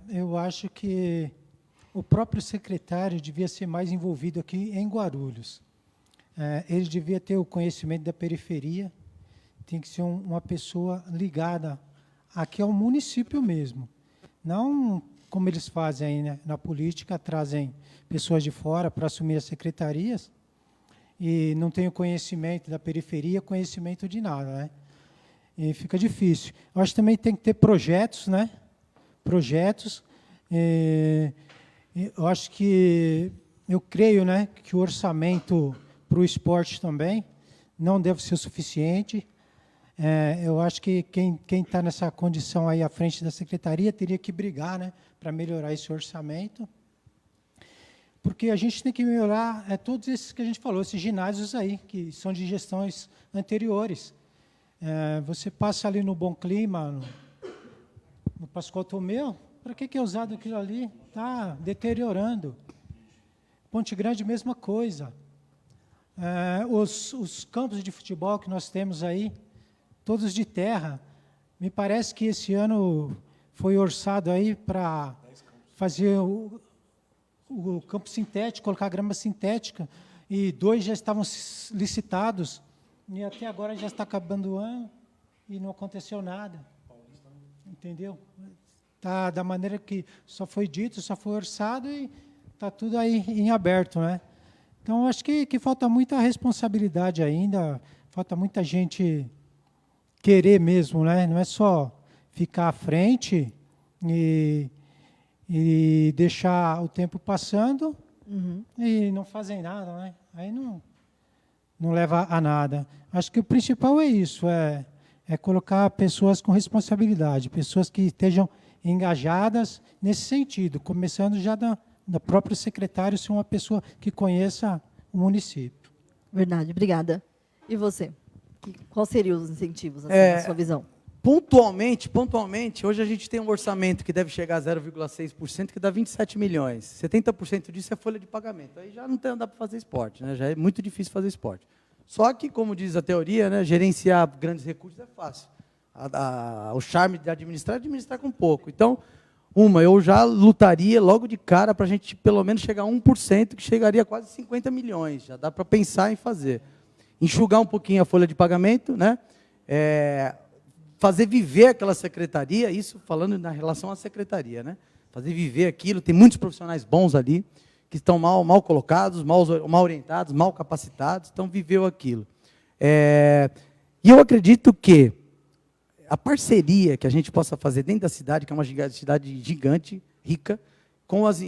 eu acho que o próprio secretário devia ser mais envolvido aqui em Guarulhos. Ele devia ter o conhecimento da periferia, tem que ser uma pessoa ligada aqui ao município mesmo. Não como eles fazem aí, né? Na política, trazem pessoas de fora para assumir as secretarias e não tem o conhecimento da periferia, conhecimento de nada, né? E fica difícil. Eu acho que também tem que ter projetos, né? Projetos. Eu acho que, eu creio, né, que o orçamento para o esporte também não deve ser o suficiente. Eu acho que quem está nessa condição aí à frente da secretaria teria que brigar, né, para melhorar esse orçamento. Porque a gente tem que melhorar todos esses que a gente falou, esses ginásios aí, que são de gestões anteriores. Você passa ali no Bom Clima, no Pascoal Tomeu, para que é usado aquilo ali? Está deteriorando. Ponte Grande, mesma coisa. Os campos de futebol que nós temos aí, todos de terra, me parece que esse ano foi orçado aí para fazer o campo sintético, colocar grama sintética, e 2 já estavam licitados, e até agora já está acabando o ano e não aconteceu nada. Entendeu? Tá da maneira que só foi dito, só foi orçado e está tudo aí em aberto, né? Então, acho que falta muita responsabilidade ainda, falta muita gente querer mesmo, né? Não é só ficar à frente e deixar o tempo passando e não fazem nada, né? Aí não leva a nada. Acho que o principal é isso, é colocar pessoas com responsabilidade, pessoas que estejam engajadas nesse sentido, começando já da própria secretária ser uma pessoa que conheça o município. Verdade, obrigada. E você? Quais seriam os incentivos, assim, na sua visão? Pontualmente, hoje a gente tem um orçamento que deve chegar a 0,6%, que dá 27 milhões. 70% disso é folha de pagamento. Aí já não dá para fazer esporte, né? Já é muito difícil fazer esporte. Só que, como diz a teoria, né, gerenciar grandes recursos é fácil. O charme de administrar é administrar com pouco. Então, eu já lutaria logo de cara para a gente pelo menos chegar a 1%, que chegaria a quase 50 milhões. Já dá para pensar em fazer. Enxugar um pouquinho a folha de pagamento, né? Fazer viver aquela secretaria, isso falando na relação à secretaria, né? Fazer viver aquilo, tem muitos profissionais bons ali, que estão mal colocados, mal orientados, mal capacitados, então viveu aquilo. E eu acredito que a parceria que a gente possa fazer dentro da cidade, que é uma cidade gigante, rica,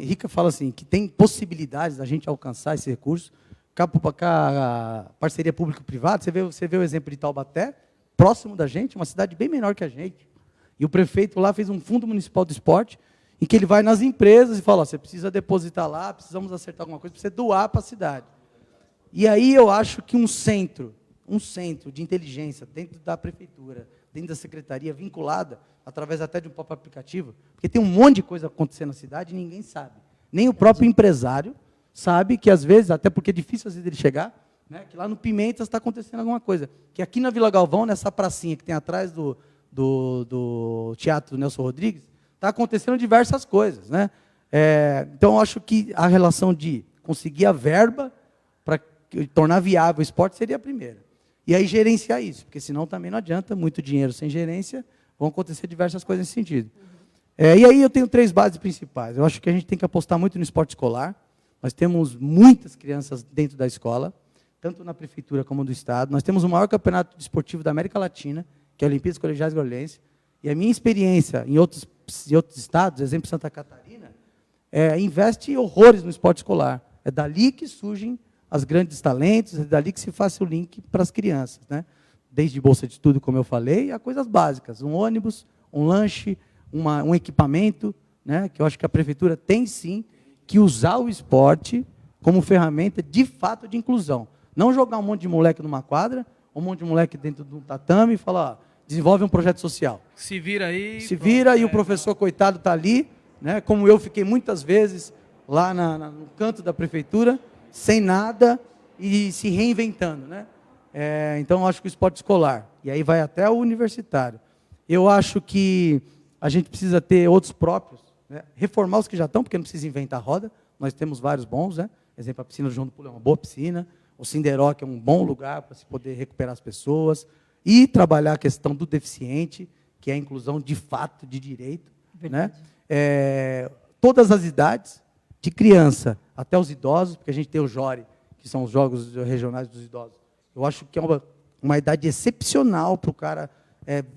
rica fala assim, que tem possibilidades da gente alcançar esse recurso, a parceria público-privada, você vê o exemplo de Taubaté, próximo da gente, uma cidade bem menor que a gente. E o prefeito lá fez um fundo municipal do esporte, em que ele vai nas empresas e fala, você precisa depositar lá, precisamos acertar alguma coisa, para você doar para a cidade. E aí eu acho que um centro de inteligência dentro da prefeitura, dentro da secretaria, vinculada, através até de um próprio aplicativo, porque tem um monte de coisa acontecendo na cidade e ninguém sabe. Nem o próprio empresário sabe que, às vezes, até porque é difícil às vezes ele chegar, né, que lá no Pimentas está acontecendo alguma coisa. Que aqui na Vila Galvão, nessa pracinha que tem atrás do Teatro Nelson Rodrigues, está acontecendo diversas coisas, né? Então, eu acho que a relação de conseguir a verba para tornar viável o esporte seria a primeira. E aí gerenciar isso, porque senão também não adianta, muito dinheiro sem gerência, vão acontecer diversas coisas nesse sentido. E aí eu tenho 3 bases principais. Eu acho que a gente tem que apostar muito no esporte escolar. Nós temos muitas crianças dentro da escola, tanto na prefeitura como do Estado. Nós temos o maior campeonato desportivo da América Latina, que é a Olimpíadas Colegiais Guarulhense. E a minha experiência em outros estados, exemplo Santa Catarina, investe horrores no esporte escolar. É dali que surgem os grandes talentos, é dali que se faz o link para as crianças, né? Desde bolsa de estudo, como eu falei, a coisas básicas. Um ônibus, um lanche, um equipamento, né? Que eu acho que a prefeitura tem, sim, que usar o esporte como ferramenta, de fato, de inclusão. Não jogar um monte de moleque numa quadra, um monte de moleque dentro de um tatame e falar, desenvolve um projeto social. Se vira aí. Se vira e o professor, coitado, está ali, né? Como eu fiquei muitas vezes lá no canto da prefeitura, sem nada e se reinventando, né? Então, eu acho que o esporte escolar, e aí vai até o universitário, eu acho que a gente precisa ter outros próprios, né? Reformar os que já estão, porque não precisa inventar roda. Nós temos vários bons, né? Exemplo, a piscina do João do Pulo é uma boa piscina. O Cinderó, que é um bom lugar para se poder recuperar as pessoas. E trabalhar a questão do deficiente, que é a inclusão de fato, de direito. Né? Todas as idades, de criança até os idosos, porque a gente tem o JORE, que são os Jogos Regionais dos Idosos. Eu acho que é uma idade excepcional para o cara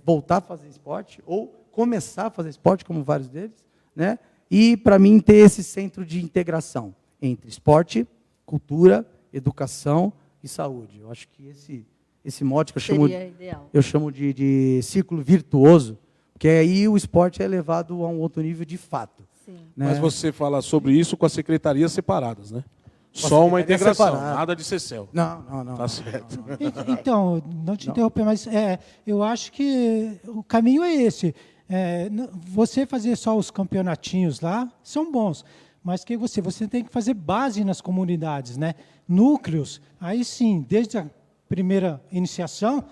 voltar a fazer esporte, ou começar a fazer esporte, como vários deles, né? E, para mim, ter esse centro de integração entre esporte, cultura, educação e saúde. Eu acho que esse mote que eu chamo de círculo virtuoso, porque aí o esporte é levado a um outro nível de fato. Sim. Mas Né? você fala sobre isso com as secretarias separadas, né? Só uma integração, nada de CECEL. Não. Tá certo. Então, não te interromper, mas eu acho que o caminho é esse. Você fazer só os campeonatinhos lá são bons, mas que você tem que fazer base nas comunidades, né? Núcleos, aí sim, desde a primeira iniciação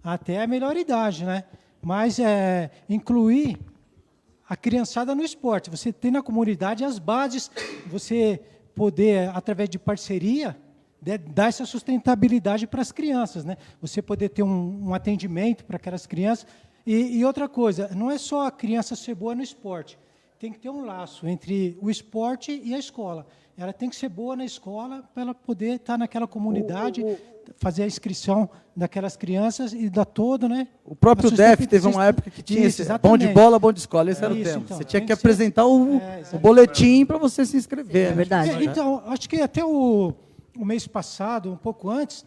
até a melhor idade, né? Mas incluir a criançada no esporte. Você tem na comunidade as bases, você poder, através de parceria, dar essa sustentabilidade para as crianças, né? Você poder ter um atendimento para aquelas crianças. E outra coisa, não é só a criança ser boa no esporte. Tem que ter um laço entre o esporte e a escola. Ela tem que ser boa na escola para ela poder estar naquela comunidade, fazer a inscrição daquelas crianças e dar todo, né? O próprio DEF teve uma época que tinha esse bom de bola, bom de escola, esse era o tema. Então, você tinha que apresentar o boletim para você se inscrever. É verdade. Então, acho que até o mês passado, um pouco antes,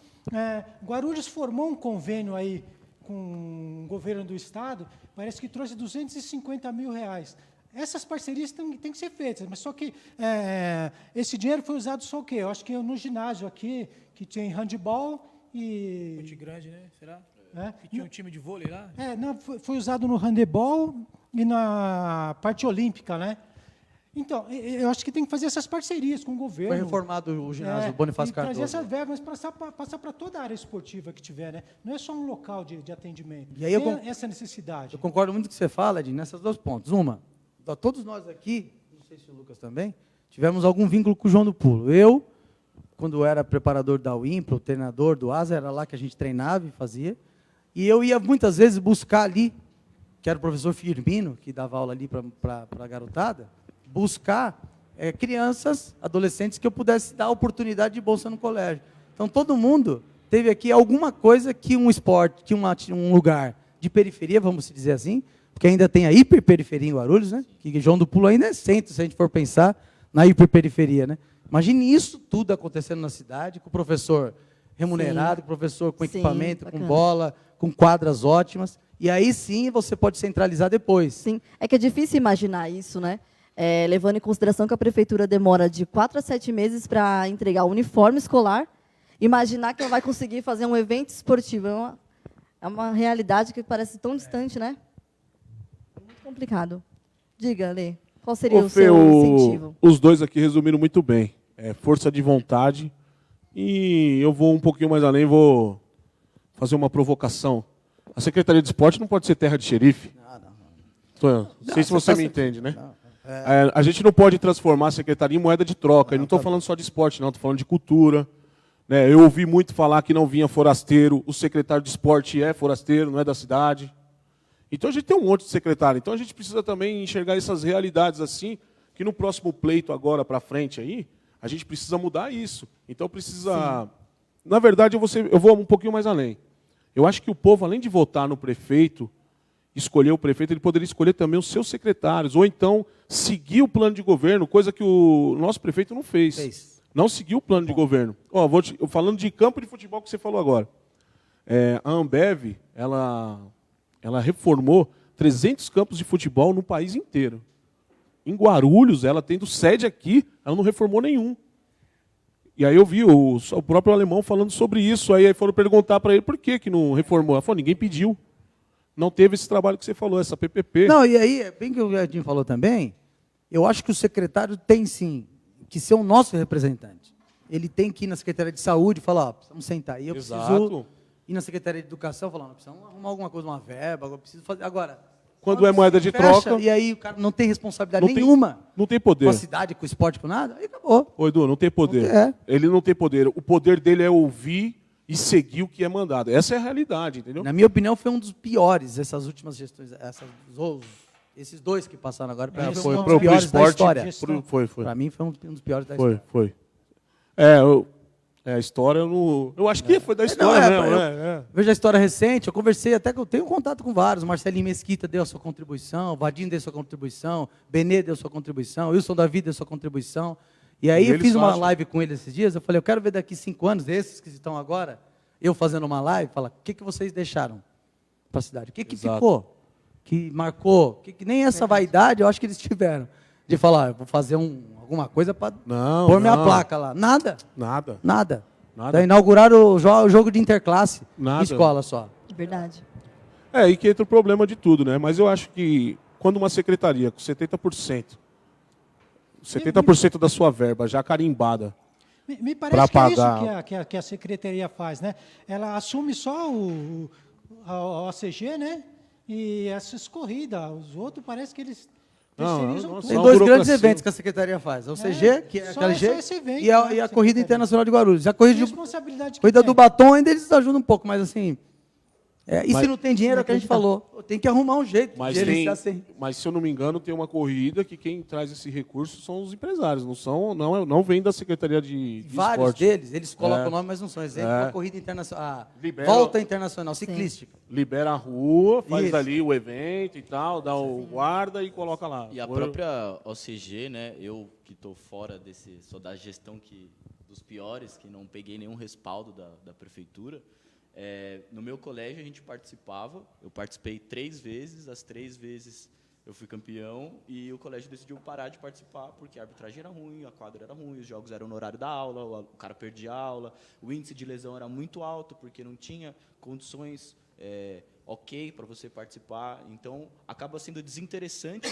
Guarulhos formou um convênio aí com o governo do estado, parece que trouxe R$250 mil. Essas parcerias têm que ser feitas, mas só que esse dinheiro foi usado só o quê? Eu acho que no ginásio aqui, que tem handebol e... Ponte Grande, né? Será? Que tinha um time de vôlei lá? Não, foi usado no handebol e na parte olímpica, né? Então, eu acho que tem que fazer essas parcerias com o governo. Foi reformado o ginásio Bonifácio Cardoso. Trazer essas verbas, passar para toda a área esportiva que tiver, né? Não é só um local de atendimento. E aí tem essa necessidade. Eu concordo muito com o que você fala, Edinho, nessas dois pontos. Uma, todos nós aqui, não sei se o Lucas também, tivemos algum vínculo com o João do Pulo. Eu, quando era preparador da UIMPRA, o treinador do ASA, era lá que a gente treinava e fazia. E eu ia muitas vezes buscar ali, que era o professor Firmino, que dava aula ali para a garotada, buscar crianças, adolescentes, que eu pudesse dar oportunidade de bolsa no colégio. Então, todo mundo teve aqui alguma coisa que um esporte, que um lugar de periferia, vamos dizer assim, porque ainda tem a hiperperiferia em Guarulhos, né? Que João do Pulo ainda é centro, se a gente for pensar na hiperperiferia, né? Imagine isso tudo acontecendo na cidade, com o professor remunerado, com o professor com equipamento, com bola, com quadras ótimas, e aí sim você pode centralizar depois. Sim, é que é difícil imaginar isso, né? Levando em consideração que a prefeitura demora de 4 a 7 meses para entregar o uniforme escolar, imaginar que ela vai conseguir fazer um evento esportivo é uma realidade que parece tão distante, né? É muito complicado. Diga, Lê, qual seria o seu incentivo? Os dois aqui resumiram muito bem. Força de vontade. E eu vou um pouquinho mais além, vou fazer uma provocação. A Secretaria de Esporte não pode ser terra de xerife. Não sei se você me entende, né? A gente não pode transformar a Secretaria em moeda de troca. E não estou falando só de esporte, não. Estou falando de cultura. Né? Eu ouvi muito falar que não vinha forasteiro. O secretário de esporte é forasteiro, não é da cidade. Então a gente tem um monte de secretário. Então a gente precisa também enxergar essas realidades assim, que no próximo pleito agora para frente aí, a gente precisa mudar isso. Então precisa... Sim. Na verdade, eu vou um pouquinho mais além. Eu acho que o povo, além de votar no prefeito, escolher o prefeito, ele poderia escolher também os seus secretários, ou então seguir o plano de governo, coisa que o nosso prefeito não fez. Não seguiu o plano de governo. Falando de campo de futebol que você falou agora. A Ambev, ela reformou 300 campos de futebol no país inteiro. Em Guarulhos, ela tendo sede aqui, ela não reformou nenhum. E aí eu vi o próprio alemão falando sobre isso, aí foram perguntar para ele por que não reformou. Ela falou, ninguém pediu. Não teve esse trabalho que você falou, essa PPP. Não, e aí, bem que o Edinho falou também, eu acho que o secretário tem, sim, que ser o nosso representante. Ele tem que ir na Secretaria de Saúde e falar, precisamos sentar aí, eu preciso ir na Secretaria de Educação e falar, precisamos arrumar alguma coisa, uma verba, eu preciso fazer. Agora, Quando é moeda de Fecha, troca, e aí o cara não tem responsabilidade Não tem- nenhuma não tem com poder. a cidade, com o esporte, com nada, aí acabou. Ô, Edu, não tem poder. Não tem, é. Ele não tem poder. O poder dele é ouvir e seguir o que é mandado. Essa é a realidade, entendeu? Na minha opinião, foi um dos piores, essas últimas gestões, esses dois que passaram agora, para mim, Gestão, foi um né? dos Pro piores da esporte, história. Gestão. Foi. Para mim, foi um dos piores da Foi, história. foi. A história eu não. Eu acho que foi da história mesmo, né? Veja a história recente, eu conversei até que eu tenho contato com vários. Marcelinho Mesquita deu a sua contribuição, Vadinho deu a sua contribuição, Benê deu a sua contribuição, Wilson Davi deu a sua contribuição. E aí E eu eles fiz uma acham- live com ele esses dias, eu falei, eu quero ver daqui 5 anos, desses que estão agora, eu fazendo uma live, falar, o que vocês deixaram para a cidade? O que Exato. ficou? Que marcou? Que nem essa vaidade eu acho que eles tiveram. De falar, eu vou fazer alguma coisa para Não, pôr minha não. placa lá. Nada. Nada. Nada. Nada. Daí inauguraram o jogo de interclasse Nada. em escola só. Verdade. É aí que entra o problema de tudo, né? Mas eu acho que quando uma secretaria com 70% da sua verba já carimbada, Me Pra parece que é pagar. isso que a secretaria faz, né? Ela assume só a OCG, né? E essas corridas. Os outros parece que eles terceirizam não, tudo. Tem Só dois burocracia. grandes eventos que a secretaria faz. O CG, que é só aquele esse jeito, evento, e a né, Corrida secretaria. Internacional de Guarulhos. A corrida, Responsabilidade que corrida tem. do batom ainda eles ajudam um pouco, mas assim... e Mas- se não tem dinheiro, é o que a gente falou. Tem que arrumar um jeito mas, de eles tem, assim. mas se eu não me engano, tem uma corrida que quem traz esse recurso são os empresários, não vem da Secretaria de Vários Esporte. deles, eles colocam É. o nome, mas não são. Exemplo, É. a corrida internacional, a Libera- volta internacional ciclística. Libera a rua, faz Isso. ali o evento e tal, dá o guarda e coloca lá. E a própria OCG, né? Eu que estou fora sou da gestão dos piores, que não peguei nenhum respaldo da prefeitura. No meu colégio a gente participava, eu participei 3 vezes, as 3 vezes eu fui campeão e o colégio decidiu parar de participar porque a arbitragem era ruim, a quadra era ruim, os jogos eram no horário da aula, o cara perdia a aula, o índice de lesão era muito alto porque não tinha condições ok para você participar, então acaba sendo desinteressante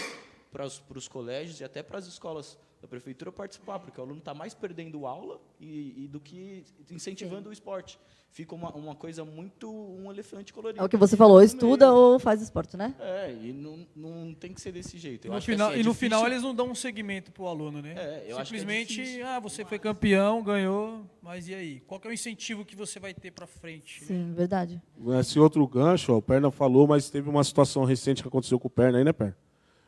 para os colégios e até para as escolas da prefeitura participar, porque o aluno está mais perdendo aula e do que incentivando o esporte. Fica uma coisa muito um elefante colorido. É o que você falou, estuda ou faz esporte, né? E não tem que ser desse jeito. Eu No acho que, final, assim, é e no difícil- final eles não dão um segmento pro aluno, né? eu acho que é Simplesmente, difícil. você foi campeão, ganhou, mas e aí? Qual que é o incentivo que você vai ter pra frente? Sim, verdade. Esse outro gancho, ó, o Perna falou, mas teve uma situação recente que aconteceu com o Perna aí, né, Perna?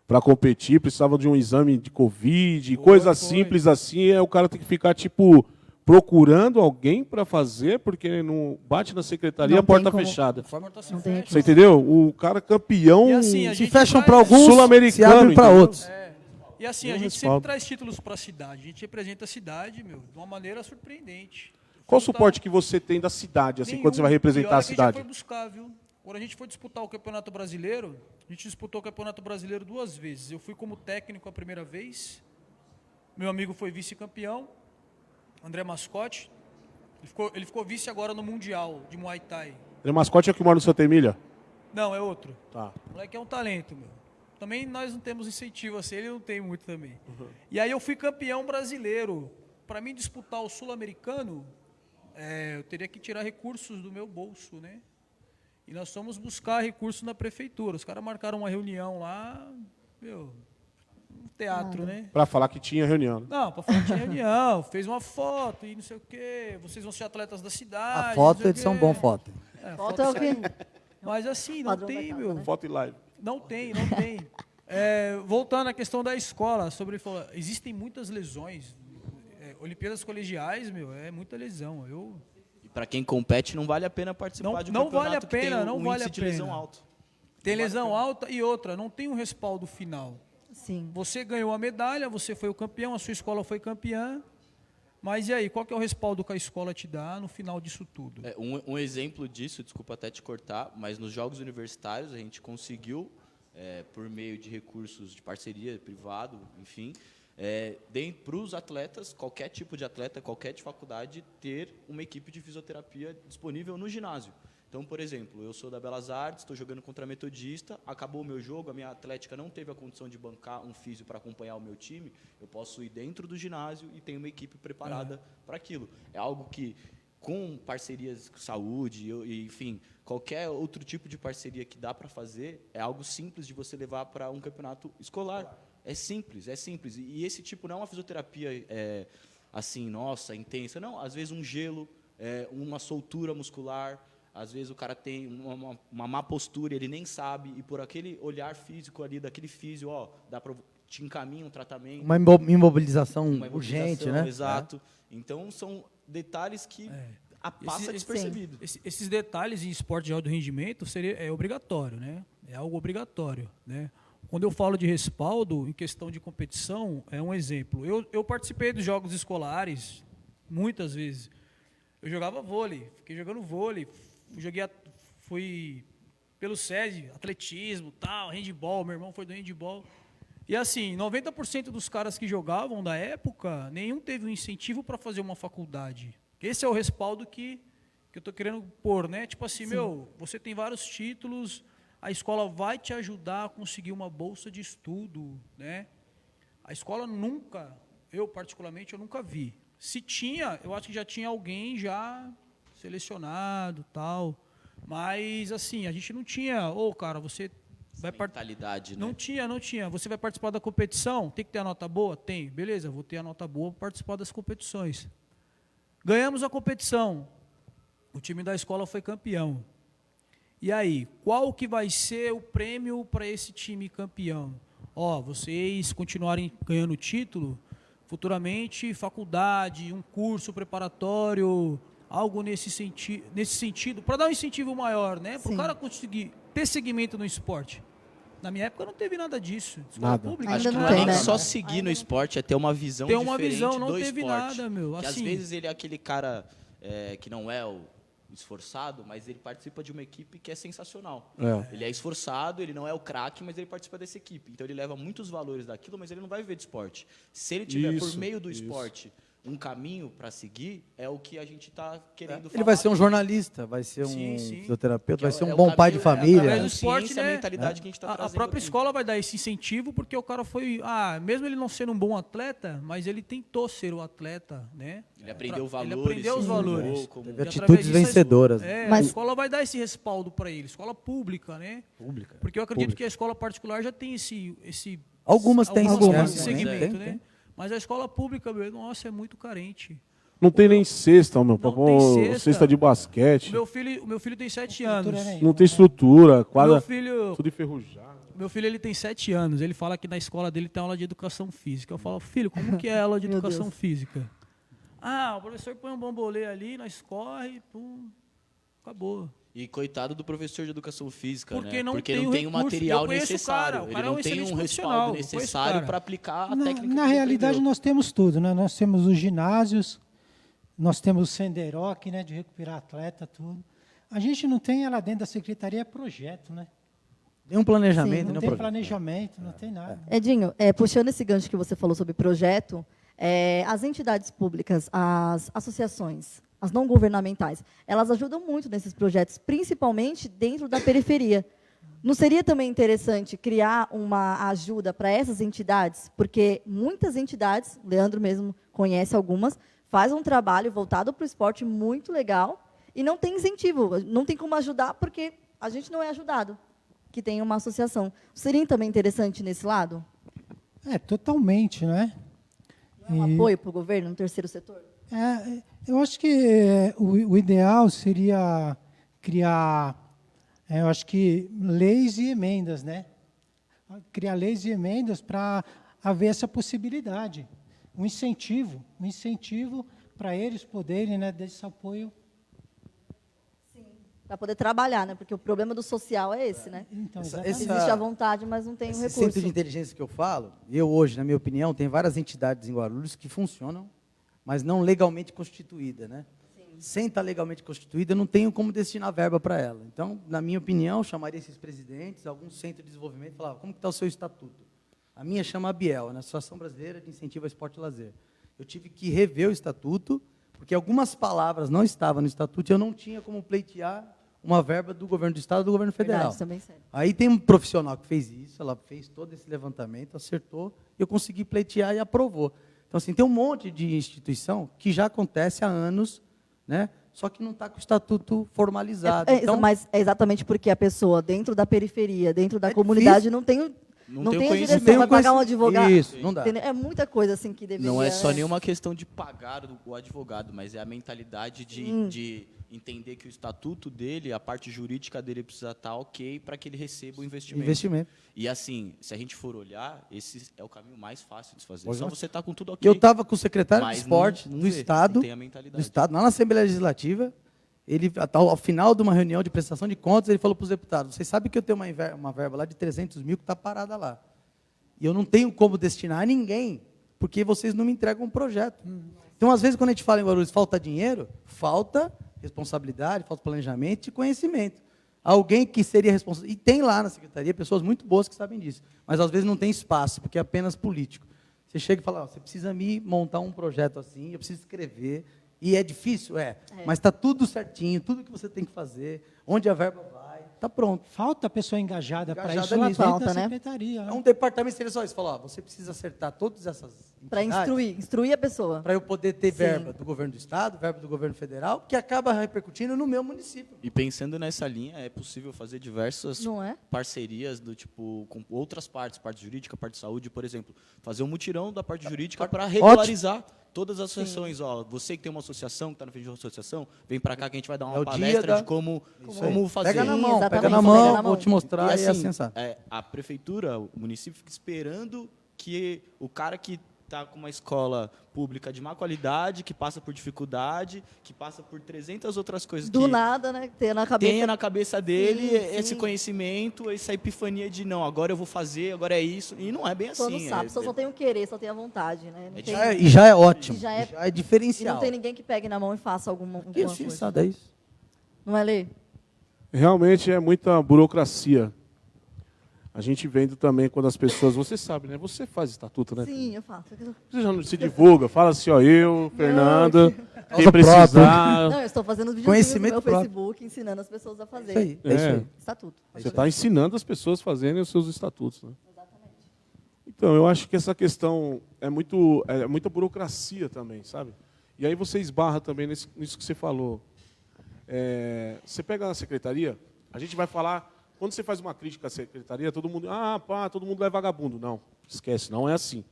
Para competir, precisava de um exame de Covid, coisas foi. simples assim, o cara tem que ficar, tipo, procurando alguém para fazer, porque ele não bate na secretaria, Não a porta tem como- fechada. Não tem Você entendeu? O cara campeão E assim, a Se gente fecham faz- para alguns, se sul-americano, abrem para entendeu? outros. E assim, Não a gente respaldo. sempre traz títulos pra cidade. A gente representa a cidade, de uma maneira surpreendente. Qual o Então, suporte que você tem da cidade, assim, quando você vai E representar olha a que a gente já cidade? foi buscar, viu? Quando a gente foi disputar o Campeonato Brasileiro, a gente disputou o Campeonato Brasileiro 2 vezes. Eu fui como técnico a primeira vez, meu amigo foi vice-campeão, André Mascote. Ele ficou vice agora no Mundial de Muay Thai. Ele é mascote é o que mora no Santa Emília? Não, é outro. Tá. O moleque é um talento, meu. Também nós não temos incentivo assim, ele não tem muito também. E aí eu fui campeão brasileiro. Para mim disputar o sul-americano, eu teria que tirar recursos do meu bolso, né? E nós fomos buscar recursos na prefeitura. Os caras marcaram uma reunião lá, um teatro, né? Para falar que tinha reunião. Né? Não, para falar que tinha reunião, fez uma foto e não sei o quê. Vocês vão ser atletas da cidade. A foto, não sei o eles são quê. bom foto. A Foto é o quê? Mas assim, não Padrão da tem, casa, meu. né? Foto e live. Não tem. Voltando à questão da escola, existem muitas lesões. Olimpíadas colegiais, é muita lesão. E para quem compete, não vale a pena participar Não- de um não vale campeonato a pena, que tem não um vale índice a de lesão pena. alto. Tem lesão alta e outra, não tem um respaldo final. Sim. Você ganhou a medalha, você foi o campeão, a sua escola foi campeã. Mas e aí, qual que é o respaldo que a escola te dá no final disso tudo? Um exemplo disso, desculpa até te cortar, mas nos Jogos Universitários a gente conseguiu, por meio de recursos de parceria, privado, enfim, para os atletas, qualquer tipo de atleta, qualquer de faculdade, ter uma equipe de fisioterapia disponível no ginásio. Então, por exemplo, eu sou da Belas Artes, estou jogando contra a Metodista, acabou o meu jogo, a minha atlética não teve a condição de bancar um físio para acompanhar o meu time, eu posso ir dentro do ginásio e ter uma equipe preparada para aquilo. É algo que com parcerias com saúde, enfim, qualquer outro tipo de parceria que dá para fazer, é algo simples de você levar para um campeonato escolar. É simples, é simples. E esse tipo não é uma fisioterapia assim, nossa, intensa. Não, às vezes um gelo, uma soltura muscular, às vezes o cara tem uma má postura, ele nem sabe, e por aquele olhar físico ali, daquele físio, dá para te encaminha um tratamento. Uma imobilização urgente, né? Exato. Então, são detalhes que passa despercebido. Esses detalhes em esporte de alto rendimento é obrigatório, né? É algo obrigatório, né? Quando eu falo de respaldo, em questão de competição, é um exemplo. Eu participei dos jogos escolares, muitas vezes. Eu jogava vôlei, fiquei jogando vôlei, fui pelo SESI, atletismo, tal, handball, meu irmão foi do handball. E assim, 90% dos caras que jogavam da época, nenhum teve um incentivo para fazer uma faculdade. Esse é o respaldo que eu estou querendo pôr, né? Tipo assim, você tem vários títulos, a escola vai te ajudar a conseguir uma bolsa de estudo, né? A escola nunca, eu particularmente, eu nunca vi. Se tinha, eu acho que já tinha alguém já selecionado, tal. Mas, assim, a gente não tinha, cara, você vai mentalidade, né? Não tinha. Você vai participar da competição, tem que ter a nota boa? Tem. Beleza, vou ter a nota boa para participar das competições. Ganhamos a competição. O time da escola foi campeão. E aí, qual que vai ser o prêmio para esse time campeão? Vocês continuarem ganhando título, futuramente, faculdade, um curso preparatório, algo nesse sentido, para dar um incentivo maior, né? Para o cara conseguir ter segmento no esporte. Na minha época não teve nada disso. Escola Nada. pública, Ainda Acho que não não é tem, nem né? só seguir no esporte, é ter uma visão Ter uma diferente visão, não do teve esporte. nada, meu. Que às Assim, vezes ele é aquele cara que não é o esforçado, mas ele participa de uma equipe que é sensacional. Ele é esforçado, ele não é o craque, mas ele participa dessa equipe. Então ele leva muitos valores daquilo, mas ele não vai viver de esporte. Se ele tiver por meio do esporte um caminho para seguir, é o que a gente está querendo falar. Ele vai ser um jornalista, vai ser um Sim. fisioterapeuta, vai ser um o bom pai de caminho, família. através do consciência, esporte, né? a mentalidade que a gente está trazendo A própria aqui. escola vai dar esse incentivo porque o cara foi, mesmo ele não sendo um bom atleta, mas ele tentou ser o atleta, né? Ele aprendeu valores. Ele aprendeu os valores. Como... E Teve através atitudes disso, vencedoras. A escola vai dar esse respaldo para ele, escola pública, né? Pública. Porque eu acredito que a escola particular já tem esse Algumas têm esse sim, segmento, tem, né? tem. Mas a escola pública, nossa, é muito carente. Não tem nem cesta, meu. Não tem cesta. De basquete. O meu filho tem 7 anos. Não tem estrutura, quadra, Meu filho, tudo enferrujado. Meu filho ele tem 7 anos. Ele fala que na escola dele tem aula de educação física. Eu falo, filho, como que é a aula de Meu educação Deus. física? O professor põe um bambolê ali, nós corre, pum, acabou. E coitado do professor de educação física, Porque né? não Porque tem não o tem o recurso. material Eu conheço o necessário. cara Ele é um não tem excelente um profissional, respaldo eu conheço o necessário cara. para aplicar a Na, técnica na que ele realidade, aprendeu. nós temos tudo, né? Nós temos os ginásios, nós temos o Senderoc, né, de recuperar atleta, tudo. A gente não tem lá dentro da secretaria projeto, né? Tem um planejamento, Não né, tem projeto? planejamento, não tem nada. Edinho, puxando esse gancho que você falou sobre projeto, as entidades públicas, as associações, as não governamentais, elas ajudam muito nesses projetos, principalmente dentro da periferia. Não seria também interessante criar uma ajuda para essas entidades? Porque muitas entidades, o Leandro mesmo conhece algumas, faz um trabalho voltado para o esporte muito legal e não tem incentivo, não tem como ajudar porque a gente não é ajudado, que tem uma associação. Seria também interessante nesse lado? Totalmente, né? Não é um apoio para o governo no terceiro setor? Eu acho que o ideal seria criar, eu acho que leis e emendas, né? Criar leis e emendas para haver essa possibilidade, um incentivo para eles poderem, né, desse apoio. Para poder trabalhar, né? Porque o problema do social é esse, né? Então, Essa- exatamente. Existe a vontade, mas não tem o Esse recurso. centro de inteligência que eu falo, hoje, na minha opinião, tem várias entidades em Guarulhos que funcionam, mas não legalmente constituída, né? Sem estar legalmente constituída, eu não tenho como destinar verba para ela. Então, na minha opinião, eu chamaria esses presidentes, algum centro de desenvolvimento, e falava, como que está o seu estatuto? A minha chama ABIEL, né? Associação Brasileira de Incentivo ao Esporte e Lazer. Eu tive que rever o estatuto, porque algumas palavras não estavam no estatuto e eu não tinha como pleitear uma verba do governo do Estado e do governo federal. Verdade, também sério. Aí tem um profissional que fez isso, ela fez todo esse levantamento, acertou, eu consegui pleitear e aprovou. Então, assim, tem um monte de instituição que já acontece há anos, né, só que não está com o estatuto formalizado. Então, Mas é exatamente porque a pessoa, dentro da periferia, dentro da É comunidade, não tem, Não tem a o direção, conhecimento. vai pagar um advogado. Isso, não dá. Entendeu? É muita coisa assim que deveria... Não é só nenhuma questão de pagar o advogado, mas é a mentalidade de entender que o estatuto dele, a parte jurídica dele precisa estar ok para que ele receba o investimento. E assim, se a gente for olhar, esse é o caminho mais fácil de se fazer. Só você tá com tudo ok. Eu estava com o secretário de Mas esporte não do vê, Estado, não tem a mentalidade. lá na Assembleia Legislativa. Ele, ao final de uma reunião de prestação de contas, ele falou para os deputados: vocês sabem que eu tenho uma verba lá de 300 mil que está parada lá. E eu não tenho como destinar a ninguém, porque vocês não me entregam um projeto. Então, às vezes, quando a gente fala em Guarulhos, falta dinheiro, falta responsabilidade, falta planejamento e conhecimento. Alguém que seria responsável. E tem lá na secretaria pessoas muito boas que sabem disso, mas às vezes não tem espaço, porque é apenas político. Você chega e fala: você precisa me montar um projeto assim, eu preciso escrever. E é difícil? Mas está tudo certinho, tudo que você tem que fazer, onde a verba vai, está pronto. Falta a pessoa engajada para Engajada isso lá nisso. dentro Falta, da né? secretaria. É um departamento seria só isso, falar: você precisa acertar todas essas Para instruir a pessoa. para eu poder ter Sim. verba do governo do Estado, verba do governo federal, que acaba repercutindo no meu município. E pensando nessa linha, é possível fazer diversas Não é? parcerias do tipo com outras partes, parte jurídica, parte de saúde, por exemplo, fazer um mutirão da parte jurídica para regularizar todas as associações. Ó, você que tem uma associação, que está na frente de uma associação, vem para cá que a gente vai dar É uma o dia palestra da- de como fazer. Pega na Sim, mão, exatamente, pega na pega mão, na mão. vou te mostrar e, E, é assim, sensato. a prefeitura, o município fica esperando que o cara que está com uma escola pública de má qualidade, que passa por dificuldade, que passa por 300 outras coisas Do que nada, né? Ter na cabeça. tenha na cabeça dele Sim, esse sim. conhecimento, essa epifania de não, agora eu vou fazer, agora é isso. E não é bem A pessoa assim. não sabe, a pessoa só tem o querer, só tem a vontade, né? Não É tem- E já é ótimo, E já é- já é e diferencial. não tem ninguém que pegue na mão e faça alguma Que coisa. sensado é isso? Não é, Lê? Realmente é muita burocracia. A gente vendo também quando as pessoas... Você sabe, né? Você faz estatuto, né? Sim, eu faço. Você já não se divulga, fala assim, ó, eu, Fernanda, quem Causa precisar... Não, eu estou fazendo vídeos no Conhecimento meu próprio. Facebook, ensinando as pessoas a Isso fazerem. aí, é isso aí. Estatuto. Você está ensinando as pessoas a fazerem os seus estatutos, né? Então, eu acho que essa questão é muita burocracia também, sabe? E aí você esbarra também nisso que você falou. Você pega na secretaria, a gente vai falar, quando você faz uma crítica à secretaria, todo mundo é vagabundo. Não, esquece, não é assim.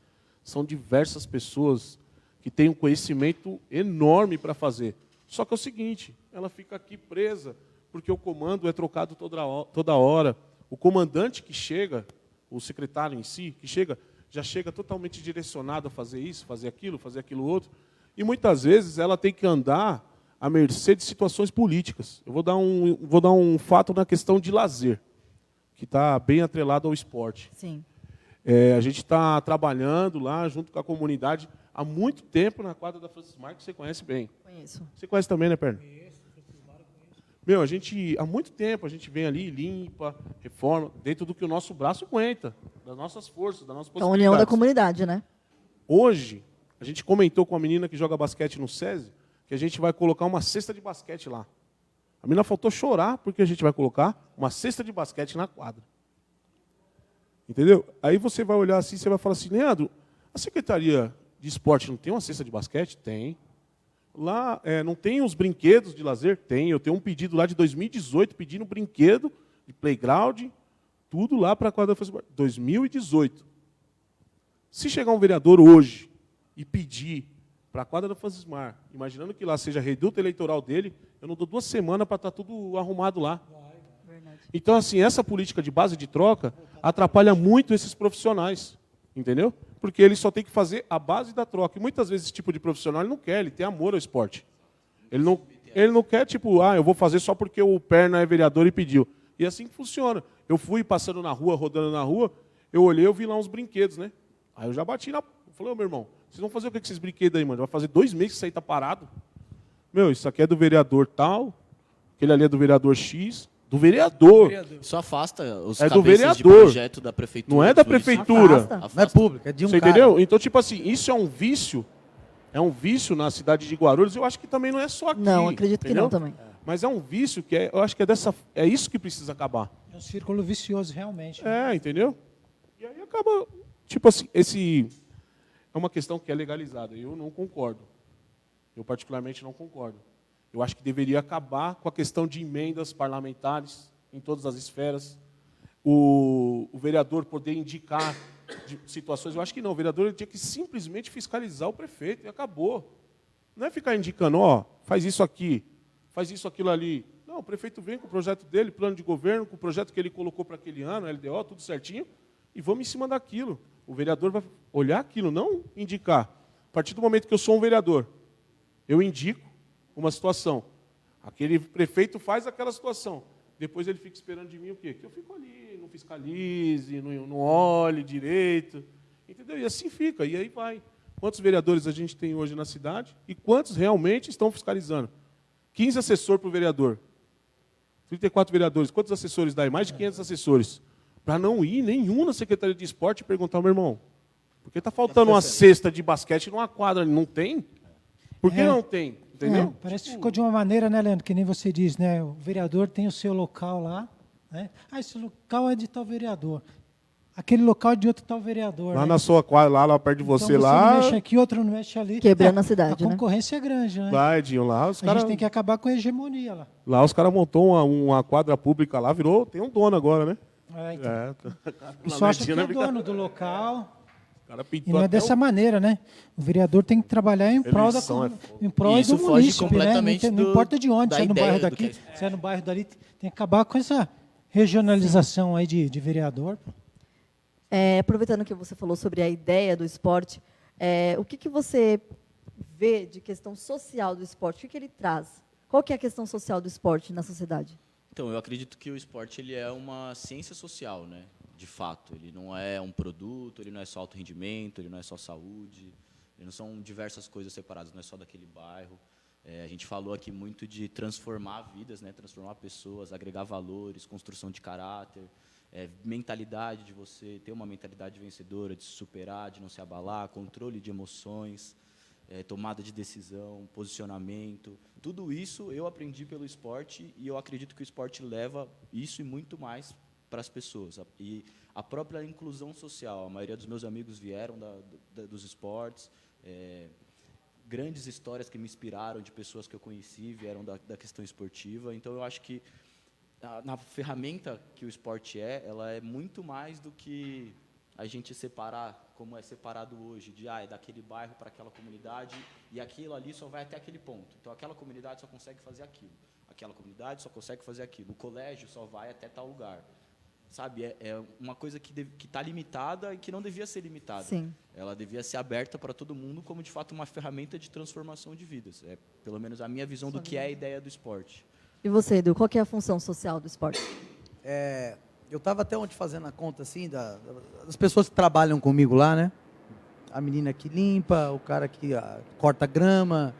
São diversas pessoas que têm um conhecimento enorme para fazer. Só que é o seguinte, ela fica aqui presa, porque o comando é trocado toda hora. O comandante que chega, o secretário em si, que chega, já chega totalmente direcionado a fazer isso, fazer aquilo outro. E muitas vezes ela tem que andar à mercê de situações políticas. Eu vou dar um fato na questão de lazer, que está bem atrelado ao esporte. Sim. A gente está trabalhando lá junto com a comunidade há muito tempo na quadra da Francis Marques, que você conhece bem. Conheço. Você conhece também, né, Perna? Meu, há muito tempo a gente vem ali, limpa, reforma, dentro do que o nosso braço aguenta, das nossas forças, das nossas A possibilidades. união da comunidade, né? Hoje, a gente comentou com a menina que joga basquete no SESI, que a gente vai colocar uma cesta de basquete lá. A menina faltou chorar porque a gente vai colocar uma cesta de basquete na quadra. Entendeu? Aí você vai olhar assim, você vai falar assim, Leandro, a Secretaria de Esporte não tem uma cesta de basquete? Tem. Lá não tem os brinquedos de lazer? Tem. Eu tenho um pedido lá de 2018, pedindo brinquedo de playground, tudo lá para a quadra da Francis Marques. 2018. Se chegar um vereador hoje e pedir para a quadra da Francis Marques, imaginando que lá seja reduto eleitoral dele, eu não dou 2 semanas para estar tudo arrumado lá. Verdade. Então, assim, essa política de base de troca atrapalha muito esses profissionais, entendeu? Porque ele só tem que fazer a base da troca. E muitas vezes esse tipo de profissional ele não quer, ele tem amor ao esporte. Ele não quer, tipo, eu vou fazer só porque o Perna é vereador e pediu. E é assim que funciona. Eu fui passando na rua, rodando na rua, eu olhei, eu vi lá uns brinquedos, né? Aí eu já bati na... Falei, meu irmão, vocês vão fazer o que com esses brinquedos aí, mano? Vai fazer 2 meses que isso aí tá parado. Meu, isso aqui é do vereador tal, aquele ali é do vereador X, do vereador. Vereador. Isso afasta os É do cabeças de vereador. projeto da prefeitura. Não é da dos municípios. prefeitura. Afasta. Não é público, é de um Você cara. entendeu? Então, tipo assim, isso é um vício na cidade de Guarulhos, eu acho que também não é só aqui. Não, acredito que entendeu? não também. Mas é um vício que eu acho que é isso que precisa acabar. É um círculo vicioso, realmente. Né? Entendeu? E aí acaba, tipo assim, é uma questão que é legalizada. Eu não concordo. Eu particularmente não concordo. Eu acho que deveria acabar com a questão de emendas parlamentares em todas as esferas. O vereador poder indicar situações. Eu acho que não. O vereador tinha que simplesmente fiscalizar o prefeito e acabou. Não é ficar indicando, ó, faz isso aqui, faz isso, aquilo ali. Não, o prefeito vem com o projeto dele, plano de governo, com o projeto que ele colocou para aquele ano, LDO, tudo certinho, e vamos em cima daquilo. O vereador vai olhar aquilo, não indicar. A partir do momento que eu sou um vereador, eu indico uma situação. Aquele prefeito faz aquela situação. Depois ele fica esperando de mim o quê? Que eu fico ali, não fiscalize, não olhe direito. Entendeu? E assim fica, e aí vai. Quantos vereadores a gente tem hoje na cidade e quantos realmente estão fiscalizando? 15 assessores para o vereador. 34 vereadores. Quantos assessores dá aí? Mais de 500 assessores. Para não ir nenhum na Secretaria de Esporte e perguntar, meu irmão, por que está faltando uma cesta de basquete numa quadra? Não tem? Por que não tem? Entendeu? Parece que ficou de uma maneira, né, Leandro, que nem você diz, né? O vereador tem o seu local lá, né? Ah, esse local é de tal vereador. Aquele local é de outro tal vereador. Lá né? na sua quadra, lá perto de Então, você, não lá. mexe aqui, outro não mexe ali. Quebrando a cidade, A né? concorrência é grande, né? Lá, Edinho, lá os A caras. gente tem que acabar com a hegemonia lá. Lá os caras montou uma quadra pública lá, virou. Tem um dono agora, né? Então. O O pessoal acha que é dono do local. O cara E pintou não é até dessa maneira, né? O vereador tem que trabalhar em prol, Eleição é em prol Isso do foge munícipe, né? completamente Não importa de onde, da se é no ideia bairro do daqui, que se é no bairro dali, tem que acabar com essa regionalização aí de vereador. Pô. Aproveitando que você falou sobre a ideia do esporte, o que você vê de questão social do esporte? O que ele traz? Qual que é a questão social do esporte na sociedade? Então, eu acredito que o esporte ele é uma ciência social, né? De fato, ele não é um produto, ele não é só alto rendimento, ele não é só saúde, ele não são diversas coisas separadas, não é só daquele bairro. A gente falou aqui muito de transformar vidas, né? Transformar pessoas, agregar valores, construção de caráter, mentalidade de você ter uma mentalidade vencedora, de se superar, de não se abalar, controle de emoções, tomada de decisão, posicionamento. Tudo isso eu aprendi pelo esporte e eu acredito que o esporte leva isso e muito mais para as pessoas. E a própria inclusão social. A maioria dos meus amigos vieram dos esportes. Grandes histórias que me inspiraram de pessoas que eu conheci vieram da questão esportiva. Então, eu acho que na ferramenta que o esporte ela é muito mais do que a gente separar, como é separado hoje, é daquele bairro para aquela comunidade e aquilo ali só vai até aquele ponto. Então, aquela comunidade só consegue fazer aquilo. Aquela comunidade só consegue fazer aquilo. O colégio só vai até tal lugar. Sabe, é uma coisa que está limitada e que não devia ser limitada. Sim. Ela devia ser aberta para todo mundo como, de fato, uma ferramenta de transformação de vidas. É, pelo menos, a minha visão do que é a ideia do esporte. E você, Edu, qual que é a função social do esporte? Eu estava até ontem fazendo a conta assim, das pessoas que trabalham comigo lá, né? A menina que limpa, o cara que corta grama,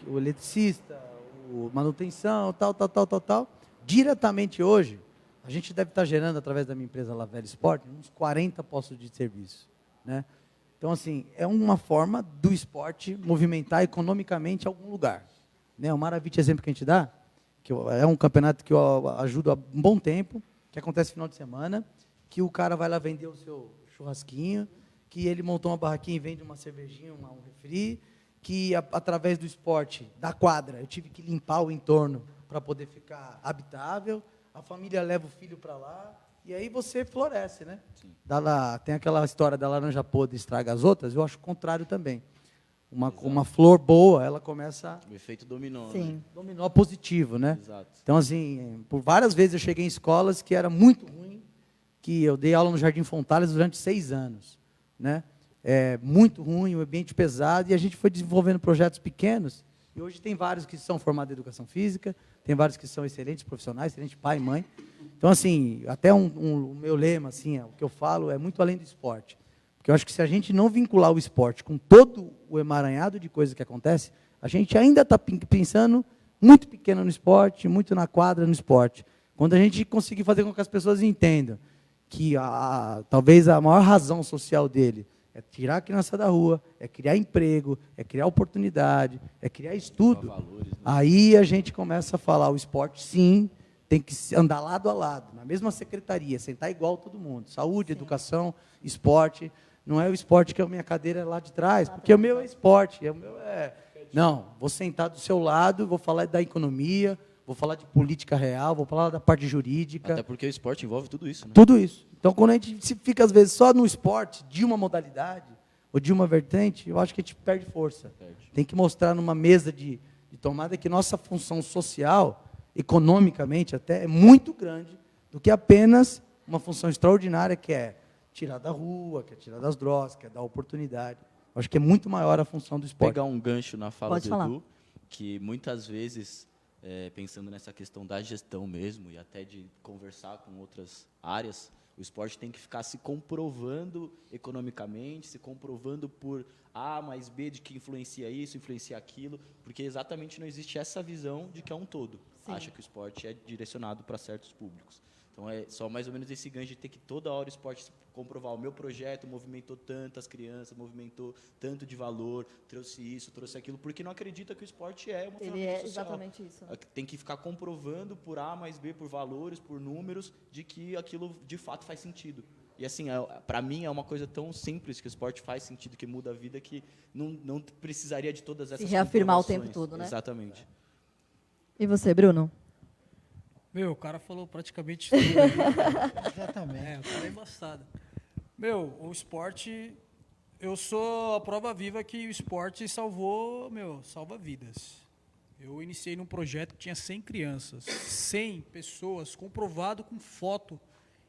o eletricista, o manutenção, tal. Diretamente hoje, a gente deve estar gerando, através da minha empresa Lavelle Sport, uns 40 postos de serviço, né? Então, assim, é uma forma do esporte movimentar economicamente algum lugar. Né? O Maravite, exemplo que a gente dá, que é um campeonato que eu ajudo há um bom tempo, que acontece no final de semana, que o cara vai lá vender o seu churrasquinho, que ele montou uma barraquinha e vende uma cervejinha, um refri, que através do esporte, da quadra, eu tive que limpar o entorno para poder ficar habitável, a família leva o filho para lá, e aí você floresce, né? Tem aquela história da laranja podre estraga as outras, eu acho o contrário também. Uma flor boa, ela começa... O efeito dominó. Sim. Né? Dominó positivo, né? Exato. Então, assim, por várias vezes eu cheguei em escolas que era muito ruim, que eu dei aula no Jardim Fontales durante 6 anos, né? Muito ruim, um ambiente pesado, e a gente foi desenvolvendo projetos pequenos, e hoje tem vários que são formados em educação física, tem vários que são excelentes profissionais, excelente pai e mãe. Então, assim, até o meu lema, assim, o que eu falo é muito além do esporte. Porque eu acho que se a gente não vincular o esporte com todo o emaranhado de coisas que acontece, a gente ainda está pensando muito pequeno no esporte, muito na quadra no esporte. Quando a gente conseguir fazer com que as pessoas entendam que talvez a maior razão social dele é tirar a criança da rua, é criar emprego, é criar oportunidade, é criar estudo, valores, né? Aí a gente começa a falar, o esporte sim, tem que andar lado a lado, na mesma secretaria, sentar igual todo mundo. Saúde, educação, esporte. Não é o esporte que a minha cadeira é lá de trás, porque o meu é esporte, o meu Não, vou sentar do seu lado, vou falar da economia, vou falar de política real, vou falar da parte jurídica. Até porque o esporte envolve tudo isso, né? Tudo isso. Então, quando a gente fica, às vezes, só no esporte, de uma modalidade, ou de uma vertente, eu acho que a gente perde força. Tem que mostrar numa mesa de tomada que nossa função social, economicamente até, é muito grande do que apenas uma função extraordinária, que é tirar da rua, que é tirar das drogas, que é dar oportunidade. Eu acho que é muito maior a função do esporte. Pegar um gancho na fala Pode do falar. Edu, que muitas vezes, pensando nessa questão da gestão mesmo, e até de conversar com outras áreas, o esporte tem que ficar se comprovando economicamente, se comprovando por A mais B de que influencia isso, influencia aquilo, porque exatamente não existe essa visão de que é um todo. Sim. Acha que o esporte é direcionado para certos públicos. Então, é só mais ou menos esse gancho de ter que toda hora o esporte comprovar. O meu projeto movimentou tantas crianças, movimentou tanto de valor, trouxe isso, trouxe aquilo, porque não acredita que o esporte é uma Ele ferramenta é social. exatamente isso. Né? Tem que ficar comprovando por A mais B, por valores, por números, de que aquilo de fato faz sentido. E assim, para mim é uma coisa tão simples que o esporte faz sentido, que muda a vida, que não precisaria de todas essas reafirmar o comprovações. tempo todo, né? Exatamente. E você, Bruno? Meu, o cara falou praticamente tudo aí. Exatamente. O cara é embaçado. Meu, o esporte, eu sou a prova viva que o esporte salva vidas. Eu iniciei num projeto que tinha 100 crianças, 100 pessoas, comprovado com foto,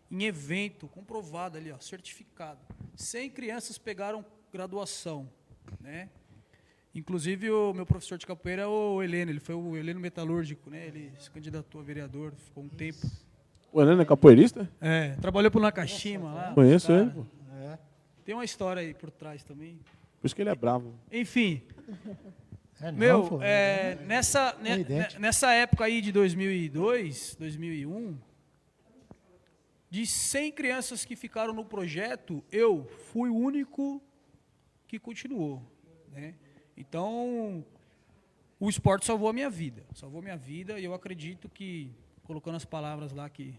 em evento, comprovado ali, ó, certificado. 100 crianças pegaram graduação, né? Inclusive, o meu professor de capoeira é o Heleno, ele foi o Heleno Metalúrgico, né? Ele se candidatou a vereador, ficou um tempo. O Heleno é capoeirista? Trabalhou pro Nakashima lá. Conheço cara. ele, pô. Tem uma história aí por trás também. Por isso que ele é bravo. Enfim, É, não, meu, pô, idêntico. nessa época aí de 2002, 2001, de 100 crianças que ficaram no projeto, eu fui o único que continuou, né? Então, o esporte salvou a minha vida. Salvou a minha vida e eu acredito que, colocando as palavras lá que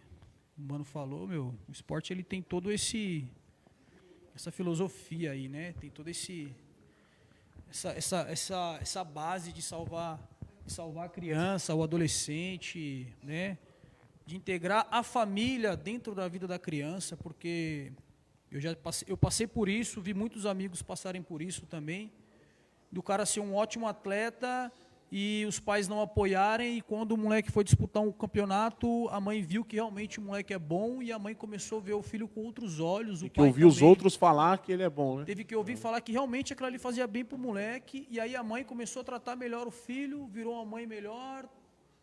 o Mano falou, meu, o esporte ele tem todo essa filosofia aí, né? Tem todo essa base de salvar a criança, o adolescente, né? De integrar a família dentro da vida da criança, porque eu passei por isso, vi muitos amigos passarem por isso também, do cara ser um ótimo atleta e os pais não apoiarem, e quando o moleque foi disputar um campeonato, a mãe viu que realmente o moleque é bom e a mãe começou a ver o filho com outros olhos. E que ouviu os outros falar que ele é bom, né? Teve que ouvir falar que realmente aquilo ali fazia bem pro moleque, e aí a mãe começou a tratar melhor o filho, virou uma mãe melhor,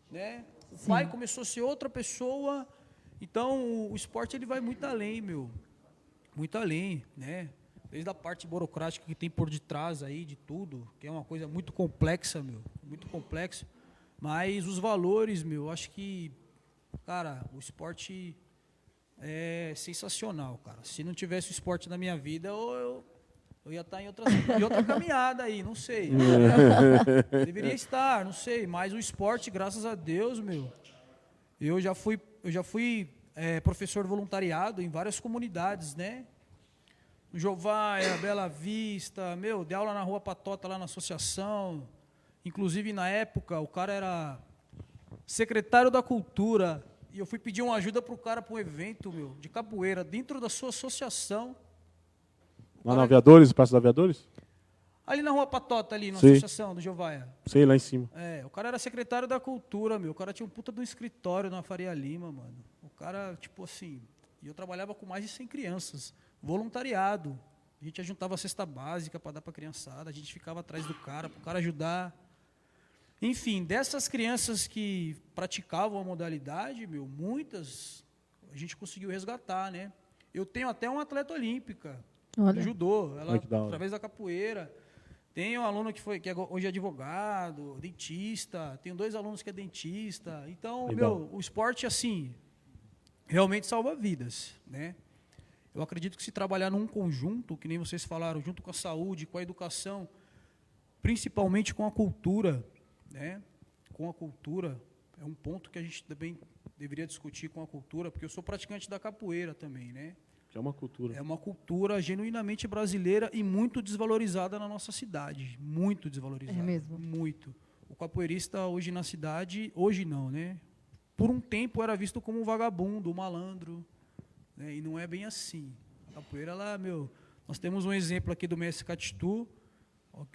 né? O pai começou a ser outra pessoa. Então, o esporte ele vai muito além, meu. Muito além, né? Desde a parte burocrática que tem por detrás aí de tudo, que é uma coisa muito complexa, meu, muito complexa. Mas os valores, meu, acho que, cara, o esporte é sensacional, cara. Se não tivesse o esporte na minha vida, eu ia estar em outra caminhada aí, não sei. Deveria estar, não sei. Mas o esporte, graças a Deus, meu, eu já fui professor voluntariado em várias comunidades, né? No Jovaia, Bela Vista, meu, dei aula na Rua Patota, lá na associação. Inclusive, na época, o cara era secretário da Cultura. E eu fui pedir uma ajuda para o cara para um evento, meu, de capoeira, dentro da sua associação. Lá na Aviadores, Praça dos Aviadores? Ali na Rua Patota, ali, na Sim. associação do Jovaia. Sei, lá em cima. O cara era secretário da Cultura, meu. O cara tinha um puta de um escritório na Faria Lima, mano. O cara, tipo assim... E eu trabalhava com mais de 100 crianças. Voluntariado. A gente juntava a cesta básica para dar para a criançada. A gente ficava atrás do cara, para o cara ajudar. Enfim, dessas crianças que praticavam a modalidade, meu, muitas a gente conseguiu resgatar, né? Eu tenho até uma atleta olímpica do judô, ela através da capoeira. Tenho um aluno que hoje é advogado, dentista. Tenho 2 alunos que é dentista. Então, meu, o esporte assim realmente salva vidas, né? Eu acredito que se trabalhar num conjunto, que nem vocês falaram, junto com a saúde, com a educação, principalmente com a cultura, né? Com a cultura, é um ponto que a gente também deveria discutir com a cultura, porque eu sou praticante da capoeira também, né? É uma cultura. É uma cultura genuinamente brasileira e muito desvalorizada na nossa cidade. Muito desvalorizada. É mesmo? Muito. O capoeirista hoje na cidade, hoje não, né? Por um tempo era visto como um vagabundo, um malandro. Né? E não é bem assim. A capoeira, ela, nós temos um exemplo aqui do Mestre Catitu.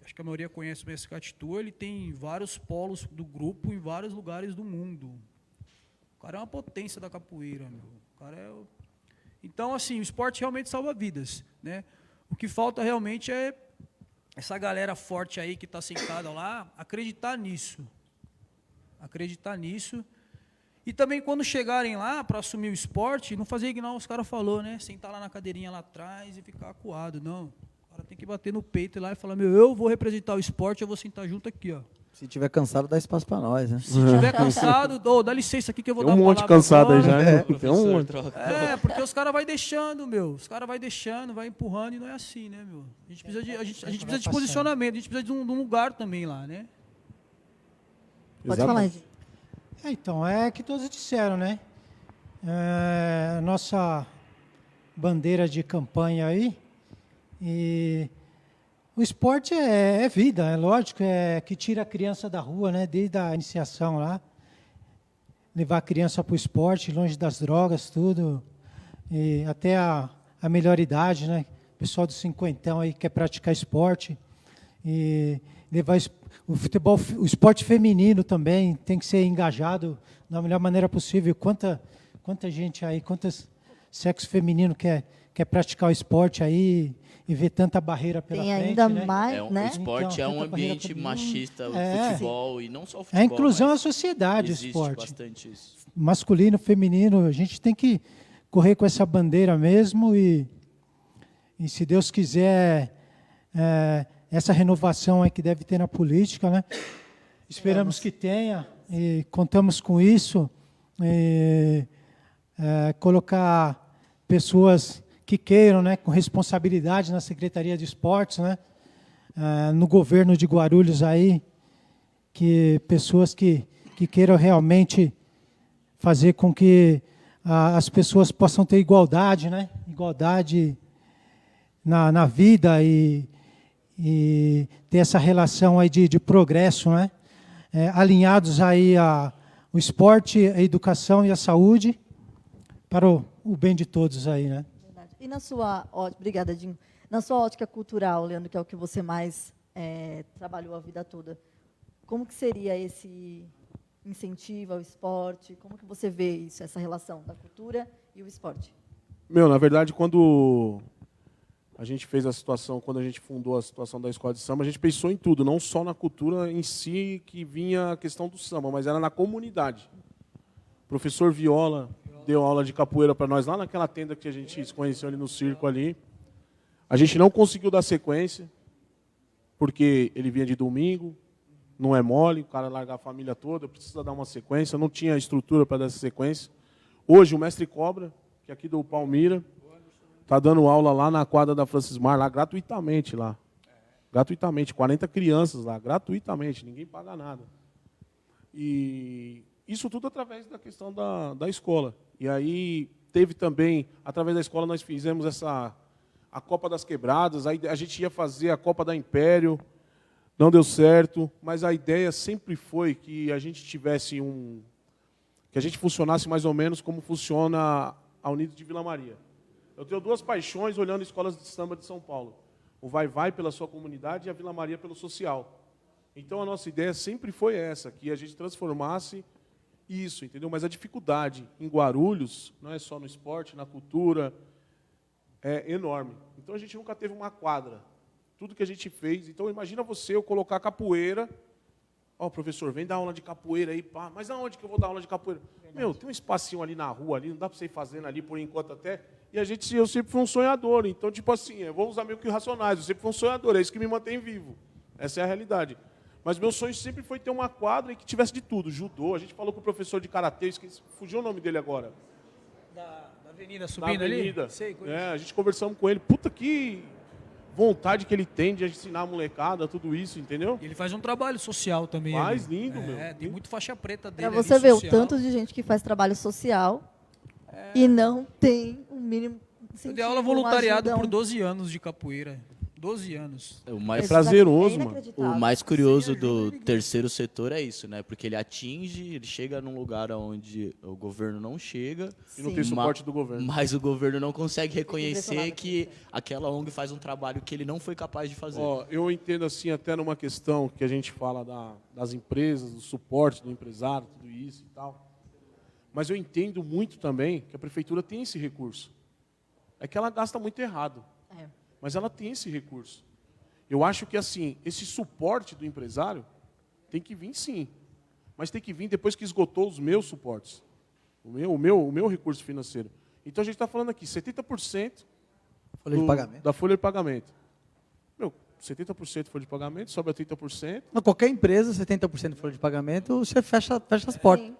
Acho que a maioria conhece o Mestre Catitu. Ele tem vários polos do grupo em vários lugares do mundo. O cara é uma potência da capoeira, O cara é... Então, assim, o esporte realmente salva vidas, né? O que falta realmente é essa galera forte aí que está sentada lá, acreditar nisso. Acreditar nisso. E também, quando chegarem lá para assumir o esporte, não fazer igual os caras falaram, né? Sentar lá na cadeirinha lá atrás e ficar acuado. Não. O cara tem que bater no peito lá e falar, eu vou representar o esporte, eu vou sentar junto aqui, ó. Se tiver cansado, dá espaço para nós, né? Se tiver cansado, dá licença aqui que eu vou Tem dar um uma monte palavra cansado aí agora. já, né? Tem um monte. Porque os caras vão deixando, Os caras vão deixando, vai empurrando e não é assim, né, A gente precisa de posicionamento, a gente precisa de um lugar também lá, né? Pode Exato. falar, Edinho. Então, é que todos disseram, né? Nossa bandeira de campanha aí. E o esporte é vida, é lógico, é que tira a criança da rua, né? Desde a iniciação lá. Levar a criança para o esporte, longe das drogas, tudo. E até a melhor idade, né? O pessoal dos cinquentão aí quer praticar esporte. E levar o futebol, o esporte feminino também tem que ser engajado da melhor maneira possível. Quanta gente aí, quantos sexo feminino quer praticar o esporte aí e ver tanta barreira pela Tem frente, ainda né? mais, O né? esporte Então, é um tanta barreira ambiente pra- machista, o É. futebol, e não só o É futebol. a inclusão à mas sociedade, o existe esporte. bastante isso. Masculino, feminino, a gente tem que correr com essa bandeira mesmo e se Deus quiser, essa renovação aí que deve ter na política, né? Esperamos que tenha e contamos com isso, e, colocar pessoas que queiram, né, com responsabilidade na Secretaria de Esportes, né, no governo de Guarulhos aí, que pessoas que queiram realmente fazer com que as pessoas possam ter igualdade, né? Igualdade na vida e ter essa relação aí de progresso, né? Alinhados aí o esporte, a educação e a saúde para o bem de todos aí, né? Verdade. E na sua ótica, obrigada, Edinho. Na sua ótica cultural, Leandro, que é o que você mais trabalhou a vida toda, como que seria esse incentivo ao esporte? Como que você vê isso, essa relação da cultura e o esporte? Na verdade, quando a gente fez a situação, quando a gente fundou a situação da escola de samba, a gente pensou em tudo, não só na cultura em si, que vinha a questão do samba, mas era na comunidade. O professor Viola deu aula de capoeira para nós lá naquela tenda que a gente se conheceu ali no circo ali. A gente não conseguiu dar sequência, porque ele vinha de domingo, não é mole, o cara largar a família toda, precisa dar uma sequência, não tinha estrutura para dar essa sequência. Hoje, o mestre Cobra, que é aqui do Palmira, está dando aula lá na quadra da Francis Mar, lá gratuitamente, lá. Gratuitamente, 40 crianças lá, gratuitamente, ninguém paga nada. E isso tudo através da questão da escola. E aí, teve também, através da escola, nós fizemos a Copa das Quebradas, aí a gente ia fazer a Copa da Império, não deu certo, mas a ideia sempre foi que a gente tivesse que a gente funcionasse mais ou menos como funciona a Unidos de Vila Maria. Eu tenho duas paixões olhando escolas de samba de São Paulo. O Vai-Vai pela sua comunidade e a Vila Maria pelo social. Então a nossa ideia sempre foi essa, que a gente transformasse isso, entendeu? Mas a dificuldade em Guarulhos, não é só no esporte, na cultura, é enorme. Então a gente nunca teve uma quadra. Tudo que a gente fez. Então, imagina eu colocar capoeira. Professor, vem dar aula de capoeira aí. Pá. Mas aonde que eu vou dar aula de capoeira? Tem um espacinho ali na rua, ali, não dá para você ir fazendo ali por enquanto até. E eu sempre fui um sonhador. Então, tipo assim, eu vou usar meio que Racionais. Eu sempre fui um sonhador, é isso que me mantém vivo. Essa é a realidade. Mas meu sonho sempre foi ter uma quadra e que tivesse de tudo. Judô, a gente falou com o professor de karatê, fugiu o nome dele agora. Da avenida subindo Da avenida. ali? Sei, A gente conversamos com ele. Puta que vontade que ele tem de ensinar a molecada, tudo isso, entendeu? E ele faz um trabalho social também. Faz ali. lindo, meu. Tem muito faixa preta dele. Para você ver o social. tanto de gente que faz trabalho social e não tem um mínimo Eu dei aula incentivo, uma voluntariado ajuda, por um- 12 anos de capoeira. 12 anos. O mais, prazeroso, mano. inacreditável. o mais curioso do terceiro setor é isso, né? Porque ele atinge, ele chega num lugar onde o governo não chega, E não Sim. tem suporte do governo. mas o governo não consegue reconhecer impressionado que aquela ONG faz um trabalho que ele não foi capaz de fazer. Ó, eu entendo assim, até numa questão que a gente fala das empresas, do suporte do empresário, tudo isso e tal. Mas eu entendo muito também que a prefeitura tem esse recurso. É que ela gasta muito errado, É. mas ela tem esse recurso. Eu acho que assim, esse suporte do empresário tem que vir sim. Mas tem que vir depois que esgotou os meus suportes. O meu recurso financeiro. Então a gente está falando aqui, 70% Folha de pagamento. da folha de pagamento. Meu, 70% folha de pagamento, sobra 30%. Não, qualquer empresa, 70% de folha de pagamento, você fecha as portas. Sim.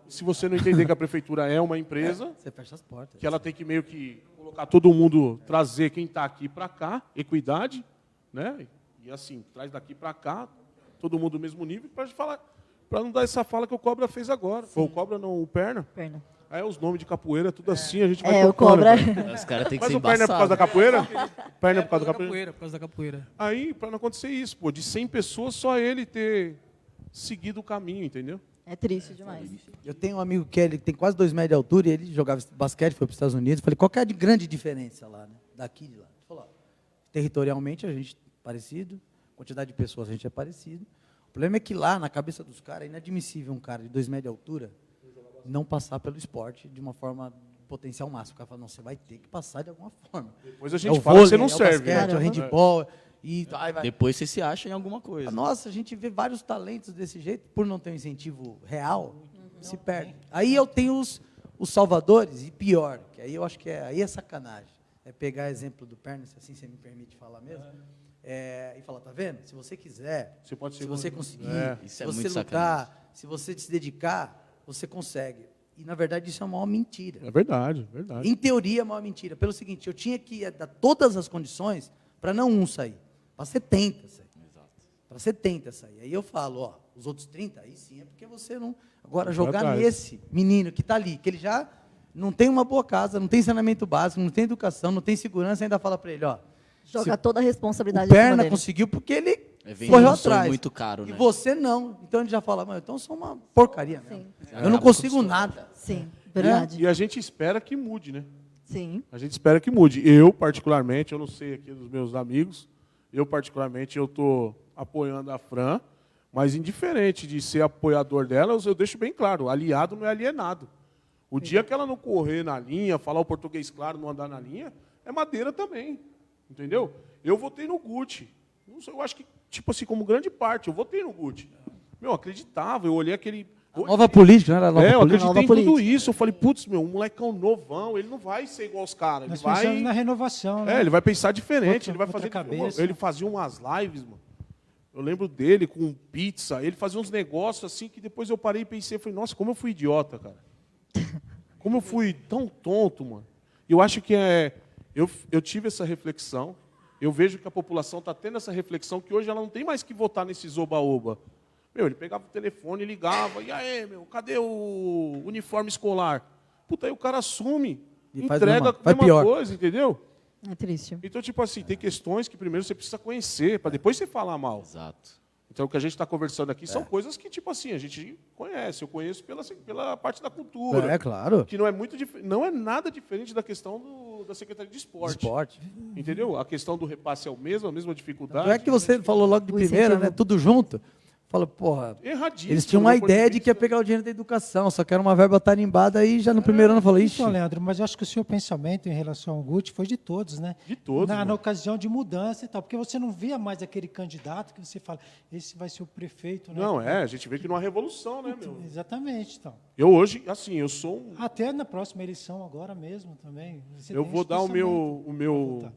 Se você não entender que a prefeitura é uma empresa, Você fecha as portas. que ela tem que meio que colocar todo mundo, trazer quem está aqui para cá, equidade, né? E assim, traz daqui para cá, todo mundo do mesmo nível, para não dar essa fala que o Cobra fez agora. Ou o Cobra não, o Perna. Perna. Aí os nomes de capoeira, tudo assim, a gente vai É, o colocando, Cobra. velho. Os caras têm que Mas ser o Perna é por causa da embaçados. capoeira? Perna é por causa da da capoeira? Por causa da capoeira. Aí, para não acontecer isso, pô, de 100 pessoas, só ele ter seguido o caminho, entendeu? É triste demais. Eu tenho um amigo que ele tem quase 2 metros de altura e ele jogava basquete, foi para os Estados Unidos. Falei, qual que é a grande diferença lá, né? Daqui e de lá? Ele falou, ó, territorialmente a gente é parecido, quantidade de pessoas a gente é parecido. O problema é que lá, na cabeça dos caras, é inadmissível um cara de 2 metros de altura não passar pelo esporte de uma forma potencial máximo. O cara fala, não, você vai ter que passar de alguma forma. Depois a É gente o fala que você vôlei, não é o serve. né? basquete, é o handball, e aí vai. Depois você se acha em alguma coisa. Nossa, a gente vê vários talentos desse jeito, por não ter um incentivo real, se perde. Aí eu tenho os salvadores, e pior, que aí eu acho que aí é sacanagem. É pegar exemplo do Perna, se assim você me permite falar mesmo, e falar, tá vendo? Se você quiser, Você pode ser se você conseguir, Isso se é você muito lutar, se você se dedicar, você consegue. E, na verdade, isso é uma maior mentira. É verdade, verdade. Em teoria, é uma mentira. Pelo seguinte, eu tinha que dar todas as condições para não um sair, para 70 sair. Para 70 sair. Aí eu falo, ó, os outros 30, aí sim é porque você não... Agora, Foi jogar atrás. nesse menino que está ali, que ele já não tem uma boa casa, não tem saneamento básico, não tem educação, não tem segurança, ainda fala para ele, ó, Joga se toda a o responsabilidade em cima Perna dele. conseguiu porque ele É vender correu um sonho atrás. muito caro, E né? você não. Então ele já fala, mas então eu sou uma porcaria mesmo. Sim. Eu não consigo nada. Sim, verdade. E a gente espera que mude, né? Sim. A gente espera que mude. Eu, particularmente, eu não sei aqui dos meus amigos, eu, particularmente, eu estou apoiando a Fran, mas indiferente de ser apoiador dela, eu deixo bem claro, aliado não é alienado. O dia que ela não correr na linha, falar o português claro, não andar na linha, é madeira também. Entendeu? Eu votei no Guti. Eu acho que, tipo assim, como grande parte, eu votei no Guti. Meu, acreditava, eu olhei aquele... Nova política, não era nova eu política? acreditei em Nova tudo política. isso. Eu falei, putz, meu, um molecão novão, ele não vai ser igual aos caras. Ele Nós vai... pensamos na renovação, né? ele vai pensar diferente, Outra- ele vai outra fazer... cabeça. Ele fazia umas lives, mano. Eu lembro dele com pizza, ele fazia uns negócios assim que depois eu parei e pensei, falei, nossa, como eu fui idiota, cara. Como eu fui tão tonto, mano. E eu acho que eu tive essa reflexão, eu vejo que a população está tendo essa reflexão, que hoje ela não tem mais que votar nesse oba-oba. Meu, ele pegava o telefone e ligava, e aí, meu, cadê o uniforme escolar? Puta, aí o cara assume, E faz entrega mesma- a faz mesma pior. coisa, entendeu? É triste. Então, tipo assim, tem questões que primeiro você precisa conhecer, para depois você falar mal. Exato. Então, o que a gente está conversando aqui são coisas que, tipo assim, a gente conhece. Eu conheço pela parte da cultura. É, claro. Que não é não é nada diferente da questão da Secretaria de Esporte. Esporte. Entendeu? A questão do repasse é a mesma dificuldade. Não é que você falou logo de O primeira, incentivo. né? Tudo junto. Fala, porra, Erradíssimo. eles tinham uma do meu ponto ideia de que ia vista. pegar o dinheiro da educação, só que era uma verba tarimbada e já no primeiro ano falou, ixi, Então, Leandro, mas eu acho que o seu pensamento em relação ao Guti foi de todos, né? De todos, Na mano. ocasião de mudança e tal, porque você não via mais aquele candidato que você fala, esse vai ser o prefeito, né? Não, a gente vê que não há revolução, né, meu? Exatamente, então. Eu hoje, assim, eu sou um... Até na próxima eleição agora mesmo também. você Eu tem vou esse dar pensamento.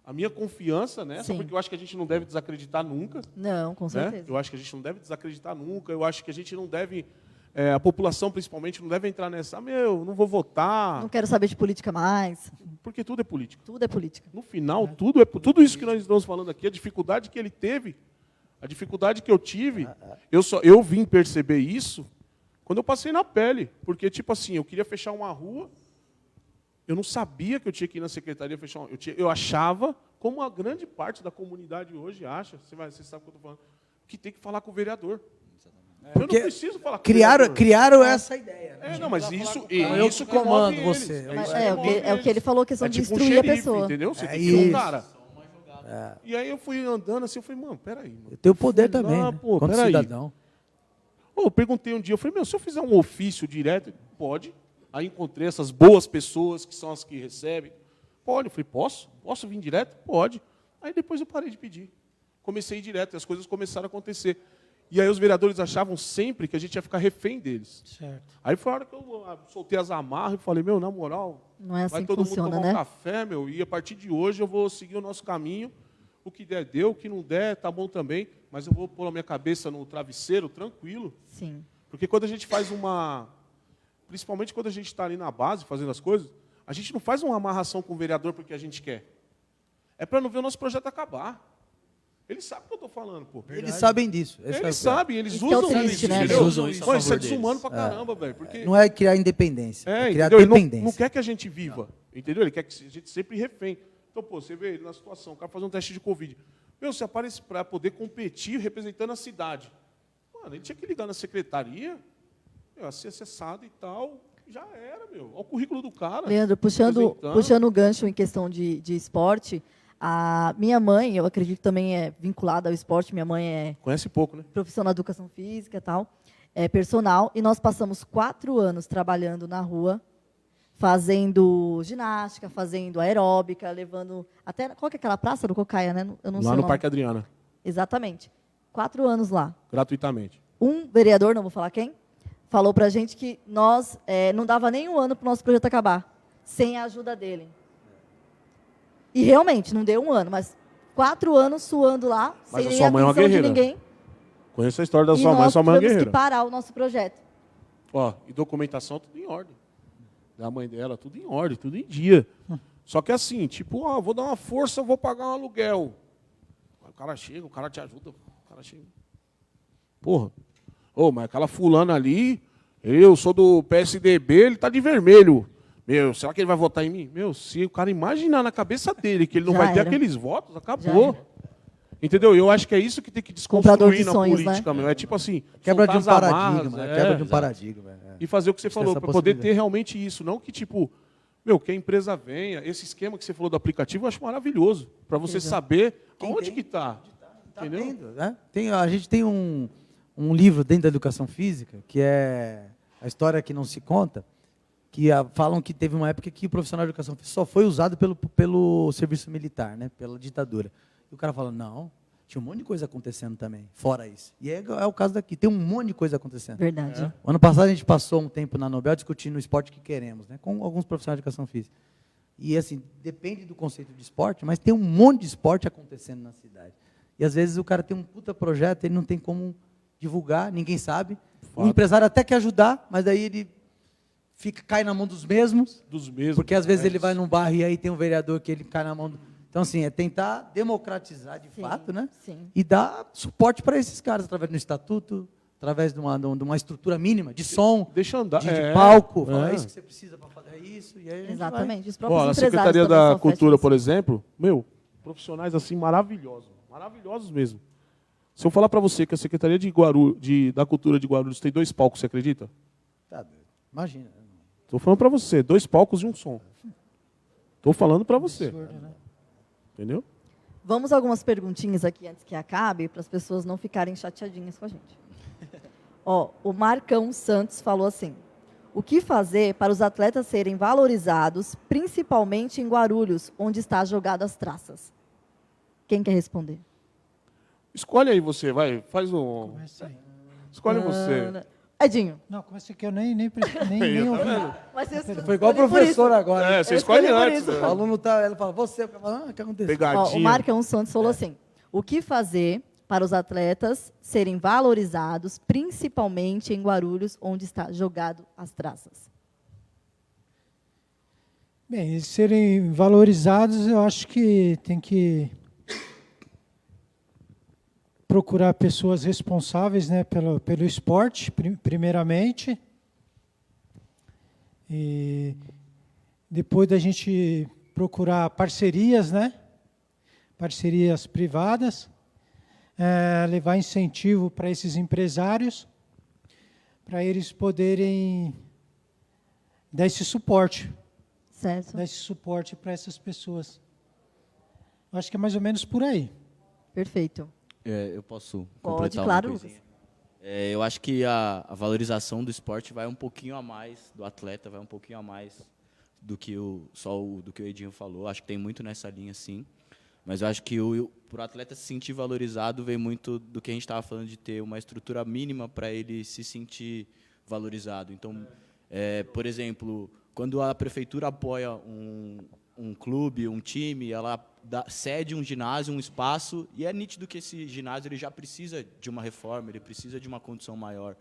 a minha confiança nessa, Sim. porque eu acho que a gente não deve desacreditar nunca. Não, com Né? certeza. Eu acho que a gente não deve desacreditar nunca. Eu acho que a gente não deve, a população principalmente, não deve entrar nessa, não vou votar, Não quero saber de política mais. porque tudo é política. Tudo é política. No final, tudo isso que nós estamos falando aqui, a dificuldade que ele teve, a dificuldade que eu tive, eu vim perceber isso quando eu passei na pele. Porque, tipo assim, eu queria fechar uma rua, Eu não sabia que eu tinha que ir na secretaria fechar. Eu achava, como a grande parte da comunidade hoje acha, você sabe o que eu estou falando, que tem que falar com o vereador. Eu não preciso falar com o vereador. Criaram essa ideia. Né? Não, mas isso eu isso comando comove eles. você. Mas isso é comove o que eles. ele falou, questão de tipo um instruir a xerife, pessoa. entendeu? Você tem que isso. ter um cara. E aí eu fui andando assim, eu falei, mano, peraí. Mano. Eu tenho poder também, né? Pô, Como peraí. cidadão. Eu perguntei um dia, eu falei, se eu fizer um ofício direto, ele, pode. Aí encontrei essas boas pessoas, que são as que recebem. Pode. Eu falei, posso? Posso vir direto? Pode. Aí depois eu parei de pedir. Comecei a ir direto, e as coisas começaram a acontecer. E aí os vereadores achavam sempre que a gente ia ficar refém deles. Certo. Aí foi a hora que eu soltei as amarras e falei, na moral, Não é assim vai que todo mundo funciona, tomar né? um café, e a partir de hoje eu vou seguir o nosso caminho. O que der, deu. O que não der, tá bom também. Mas eu vou pôr a minha cabeça no travesseiro, tranquilo. Sim. Porque quando a gente faz principalmente quando a gente está ali na base, fazendo as coisas, a gente não faz uma amarração com o vereador porque a gente quer. É para não ver o nosso projeto acabar. Eles sabem o que eu estou falando, pô. Eles sabem disso. Esse é o Eles que é. sabem, eles Isso que é o usam triste, isso, né? entendeu? Eles usam isso a Pô, isso é favor deles. desumano pra caramba, velho. Porque Não é criar independência, é criar entendeu? Ele dependência. não quer que a gente viva, entendeu? Ele quer que a gente sempre refém. Então, pô, você vê ele na situação, o cara fazer um teste de Covid. Você aparece para poder competir representando a cidade. Mano, ele tinha que ligar na secretaria, ser acessado e tal, já era, Olha o currículo do cara. Leandro, puxando o gancho em questão de esporte, a minha mãe, eu acredito que também é vinculada ao esporte, minha mãe é Conhece pouco, né? profissional de educação física e tal, é personal, e nós passamos 4 anos trabalhando na rua, fazendo ginástica, fazendo aeróbica, levando até qual que é aquela praça do Cocaia, né? Eu não sei Lá o no nome. Parque Adriana, Exatamente. 4 anos lá. gratuitamente. Um vereador, não vou falar quem, falou para a gente que nós não dava nem um ano para o nosso projeto acabar, sem a ajuda dele. E realmente, não deu um ano, mas 4 anos suando lá, Mas sem a nem sua mãe é uma atenção de guerreira. ninguém. Conheço a história da E sua mãe, nós sua mãe é uma tivemos que guerreira. parar o nosso projeto. Ó, e documentação tudo em ordem. Da mãe dela, tudo em ordem, tudo em dia. Só que assim, tipo, vou dar uma força, vou pagar um aluguel. Aí o cara chega, o cara te ajuda, o cara chega. Porra. Mas aquela fulana ali, eu sou do PSDB, ele tá de vermelho. Será que ele vai votar em mim? Se o cara imaginar na cabeça dele que ele não Já vai ter era. aqueles votos, Já acabou. era. Entendeu? Eu acho que é isso que tem que Comprador desconstruir de na sonhos, política, meu. É tipo assim, Quebra de um soltar as paradigma, amarras, quebra de um exato. paradigma. E fazer o que você Tem falou, essa para poder ter possibilidade. realmente isso. Não que, tipo, que a empresa venha. Esse esquema que você falou do aplicativo, eu acho maravilhoso. Para você saber onde que está. Tá Entendeu? vendo, né? A gente tem um livro dentro da educação física, que é A História que Não Se Conta, que falam que teve uma época que o profissional de educação física só foi usado pelo serviço militar, né? Pela ditadura. E o cara fala, não, tinha um monte de coisa acontecendo também, fora isso. E é o caso daqui, tem um monte de coisa acontecendo. Verdade. O ano passado a gente passou um tempo na Nobel discutindo o esporte que queremos, né? Com alguns profissionais de educação física. E assim, depende do conceito de esporte, mas tem um monte de esporte acontecendo na cidade. E às vezes o cara tem um puta projeto, ele não tem como divulgar, ninguém sabe. O empresário até quer ajudar, mas daí ele cai na mão dos mesmos. Dos mesmos. Porque às vezes ele vai num bairro e aí tem um vereador que ele cai na mão. Então, assim, é tentar democratizar de Sim, fato, né? sim. E dar suporte para esses caras, através do estatuto, através de uma estrutura mínima, de som, Deixa andar. de palco. Falar, É. isso que você precisa para fazer isso. E aí a gente Exatamente. Os Ó, próprios na empresários Secretaria também da são Cultura, férteis. por exemplo, profissionais assim maravilhosos. Maravilhosos mesmo. Se eu falar para você que a Secretaria da Cultura de Guarulhos tem 2 palcos, você acredita? Tá doido. Imagina. Estou falando para você, 2 palcos e um som. Estou falando para você. Absurdo, né? Entendeu? Vamos a algumas perguntinhas aqui antes que acabe, para as pessoas não ficarem chateadinhas com a gente. Ó, o Marcão Santos falou assim: o que fazer para os atletas serem valorizados, principalmente em Guarulhos, onde está jogado as traças? Quem quer responder? Escolhe aí você, vai. Faz um. Começa aí. Escolhe você. Edinho. Não, começa aqui, eu nem ouvi. Mas você Foi igual o escolhi por professor isso. agora. É, hein? você Eu escolhe escolhi por antes. isso. né? O aluno ela fala, você, o que aconteceu? Pegadinha. Ó, o Marcão Santos falou assim: o que fazer para os atletas serem valorizados, principalmente em Guarulhos, onde está jogado as traças? Bem, eles serem valorizados, eu acho que tem que procurar pessoas responsáveis, né, pelo esporte, primeiramente. E depois da gente procurar parcerias, né? Parcerias privadas, levar incentivo para esses empresários, para eles poderem dar esse suporte. Certo. Dar esse suporte para essas pessoas. Acho que é mais ou menos por aí. Perfeito. Eu posso Pode, completar claro, uma coisinha? Eu acho que a valorização do esporte vai um pouquinho a mais, do atleta vai um pouquinho a mais do que do que o Edinho falou. Acho que tem muito nessa linha, sim. Mas eu acho que para o atleta se sentir valorizado vem muito do que a gente estava falando de ter uma estrutura mínima para ele se sentir valorizado. Então, por exemplo, quando a prefeitura apoia um clube, um time, ela cede um ginásio, um espaço, e é nítido que esse ginásio ele já precisa de uma reforma, ele precisa de uma condição maior.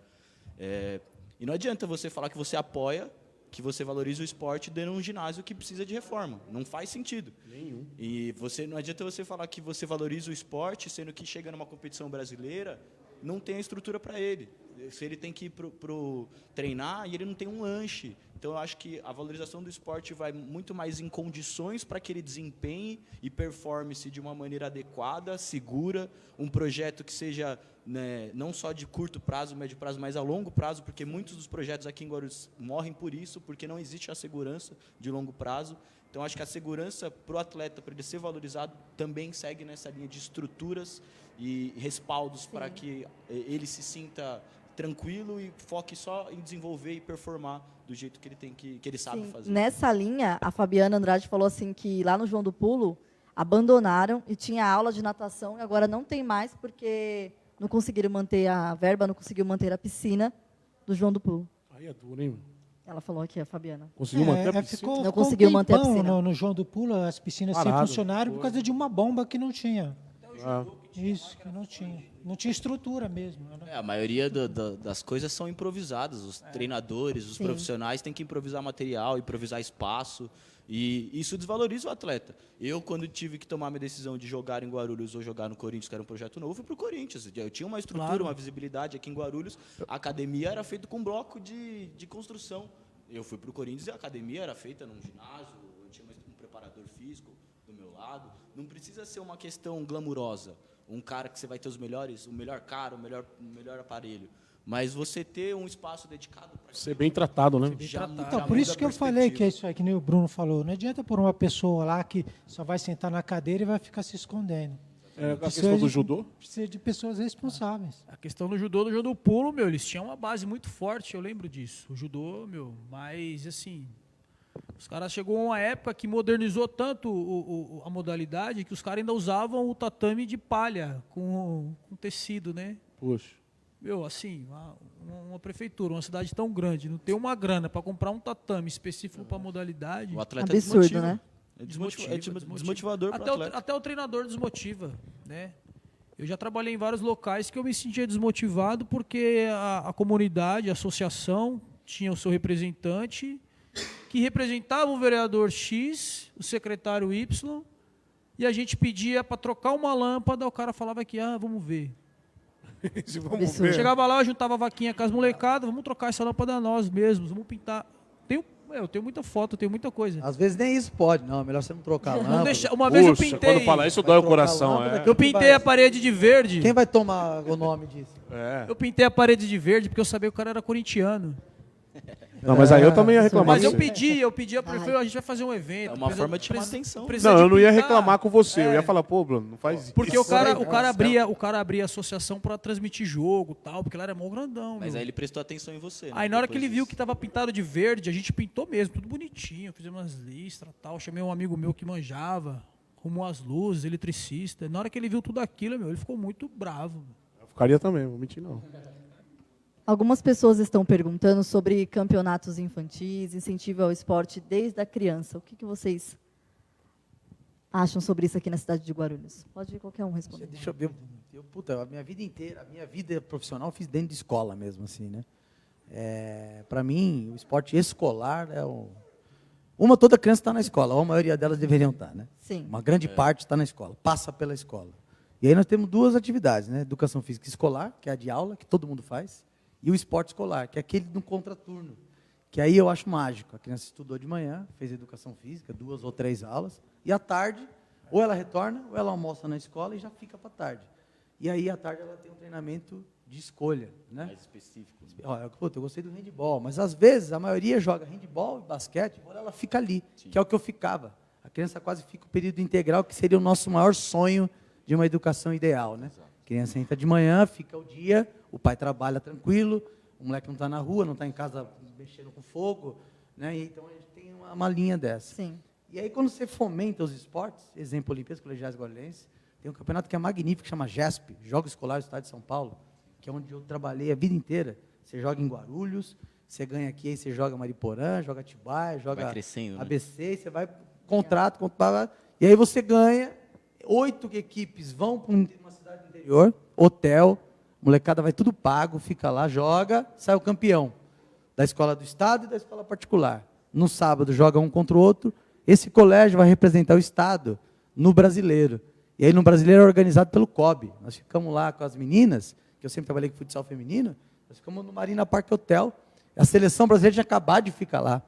E não adianta você falar que você apoia, que você valoriza o esporte dando um ginásio que precisa de reforma. Não faz sentido. Nenhum. E não adianta você falar que você valoriza o esporte, sendo que chega numa competição brasileira, não tem a estrutura para ele. Se ele tem que ir pro treinar e ele não tem um lanche. Então, eu acho que a valorização do esporte vai muito mais em condições para que ele desempenhe e performe-se de uma maneira adequada, segura, um projeto que seja, né, não só de curto prazo, médio prazo, mas a longo prazo, porque muitos dos projetos aqui em Guarulhos morrem por isso, porque não existe a segurança de longo prazo. Então, acho que a segurança para o atleta, para ele ser valorizado, também segue nessa linha de estruturas e respaldos para que ele se sinta tranquilo e foque só em desenvolver e performar do jeito que ele tem que ele sabe fazer. Nessa linha, a Fabiana Andrade falou assim que lá no João do Pulo abandonaram e tinha aula de natação e agora não tem mais porque não conseguiram manter a verba, não conseguiu manter a piscina do João do Pulo. Aí é duro, hein? Ela falou aqui, a Fabiana. Conseguiu manter a piscina? Não conseguiu manter a tempão piscina. No João do Pulo, as piscinas sem Parado. funcionário por causa de uma bomba que não tinha. Ah. Isso, que não tinha. Não tinha estrutura mesmo. Né? A maioria das coisas são improvisadas. Os treinadores, os profissionais têm que improvisar material, improvisar espaço. E isso desvaloriza o atleta. Eu, quando tive que tomar minha decisão de jogar em Guarulhos ou jogar no Corinthians, que era um projeto novo, fui para o Corinthians. Eu tinha uma estrutura, uma visibilidade aqui em Guarulhos. A academia era feita com bloco de construção. Eu fui para o Corinthians e a academia era feita num ginásio, eu tinha um preparador físico do meu lado. Não precisa ser uma questão glamurosa. Um cara que você vai ter o melhor cara, o melhor aparelho. Mas você ter um espaço dedicado para Ser bem tratado, né? Então, por isso que eu falei que é isso aí, que nem o Bruno falou. Não adianta pôr uma pessoa lá que só vai sentar na cadeira e vai ficar se escondendo. A questão do judô? Precisa de pessoas responsáveis. A questão do João do Pulo, eles tinham uma base muito forte, eu lembro disso. O judô, mas assim, os caras chegou a uma época que modernizou tanto a modalidade que os caras ainda usavam o tatame de palha com tecido, né? Poxa. Assim, uma prefeitura, uma cidade tão grande, não tem uma grana para comprar um tatame específico para modalidade. o atleta Absurdo, desmotiva. né? É desmotivador para o atleta. Até o treinador desmotiva, né? Eu já trabalhei em vários locais que eu me sentia desmotivado porque a comunidade, a associação, tinha o seu representante que representava o vereador X, o secretário Y, e a gente pedia para trocar uma lâmpada, o cara falava que, vamos ver. Vamos Absurdo. ver. Chegava lá, eu juntava a vaquinha com as molecadas, vamos trocar essa lâmpada nós mesmos, vamos pintar. Eu tenho muita foto, eu tenho muita coisa. Às vezes nem isso pode, não. É melhor você não trocar a lâmpada. Uma vez eu Puxa, pintei. quando fala isso, dói o trocar a coração. lâmpada, É. Eu pintei a parede de verde. Quem vai tomar o nome disso? É. Eu pintei a parede de verde porque eu sabia que o cara era corintiano. Não, mas aí eu também ia reclamar. Mas com eu você. pedi a prefeitura, a gente vai fazer um evento. É uma forma de chamar atenção. Não, eu não ia reclamar com você. Eu ia falar, pô, Bruno, não faz isso. Porque o cara abria a associação pra transmitir jogo e tal, porque lá era mó grandão. Mas meu. aí ele prestou atenção em você. Né? Aí na hora que Depois ele viu disso. que tava pintado de verde, a gente pintou mesmo, tudo bonitinho, fizemos umas listras e tal. Chamei um amigo meu que manjava, arrumou as luzes, eletricista. Na hora que ele viu tudo aquilo, ele ficou muito bravo. Eu ficaria também, vou mentir não. Algumas pessoas estão perguntando sobre campeonatos infantis, incentivo ao esporte desde a criança. O que vocês acham sobre isso aqui na cidade de Guarulhos? Pode qualquer um responder. Deixa eu ver. A minha vida inteira, a minha vida profissional eu fiz dentro de escola mesmo, assim, né? Para mim, o esporte escolar é toda criança está na escola, ou a maioria delas deveriam estar, né? Sim. Uma grande parte está na escola, passa pela escola. E aí nós temos duas atividades, né? Educação física escolar, que é a de aula, que todo mundo faz, e o esporte escolar, que é aquele no contraturno, que aí eu acho mágico. A criança estudou de manhã, fez educação física, 2 ou 3 aulas, e à tarde, ou ela retorna, ou ela almoça na escola e já fica para a tarde. E aí, à tarde, ela tem um treinamento de escolha, né? Mais específico. Olha, eu gostei do handball, mas às vezes a maioria joga handball e basquete, ela fica ali, que é o que eu ficava. A criança quase fica o período integral, que seria o nosso maior sonho de uma educação ideal, né? A criança entra de manhã, fica o dia, o pai trabalha tranquilo, o moleque não está na rua, não está em casa mexendo com fogo, né? E então a gente tem uma linha dessa. Sim. E aí quando você fomenta os esportes, exemplo, Olimpíadas Colegiais Guarulhenses, tem um campeonato que é magnífico, que chama GESP, Jogos Escolares do Estado de São Paulo, que é onde eu trabalhei a vida inteira. Você joga em Guarulhos, você ganha aqui, aí você joga Mariporã, joga Atibaia, joga Vai crescendo, né? ABC, você vai, contrato, e aí você ganha, 8 equipes vão para uma cidade do interior, hotel, molecada vai tudo pago, fica lá, joga, sai o campeão da escola do estado e da escola particular. No sábado joga um contra o outro, esse colégio vai representar o estado no brasileiro. E aí no brasileiro é organizado pelo COB. Nós ficamos lá com as meninas, que eu sempre trabalhei com futsal feminino, nós ficamos no Marina Park Hotel. A seleção brasileira tinha acabado de ficar lá.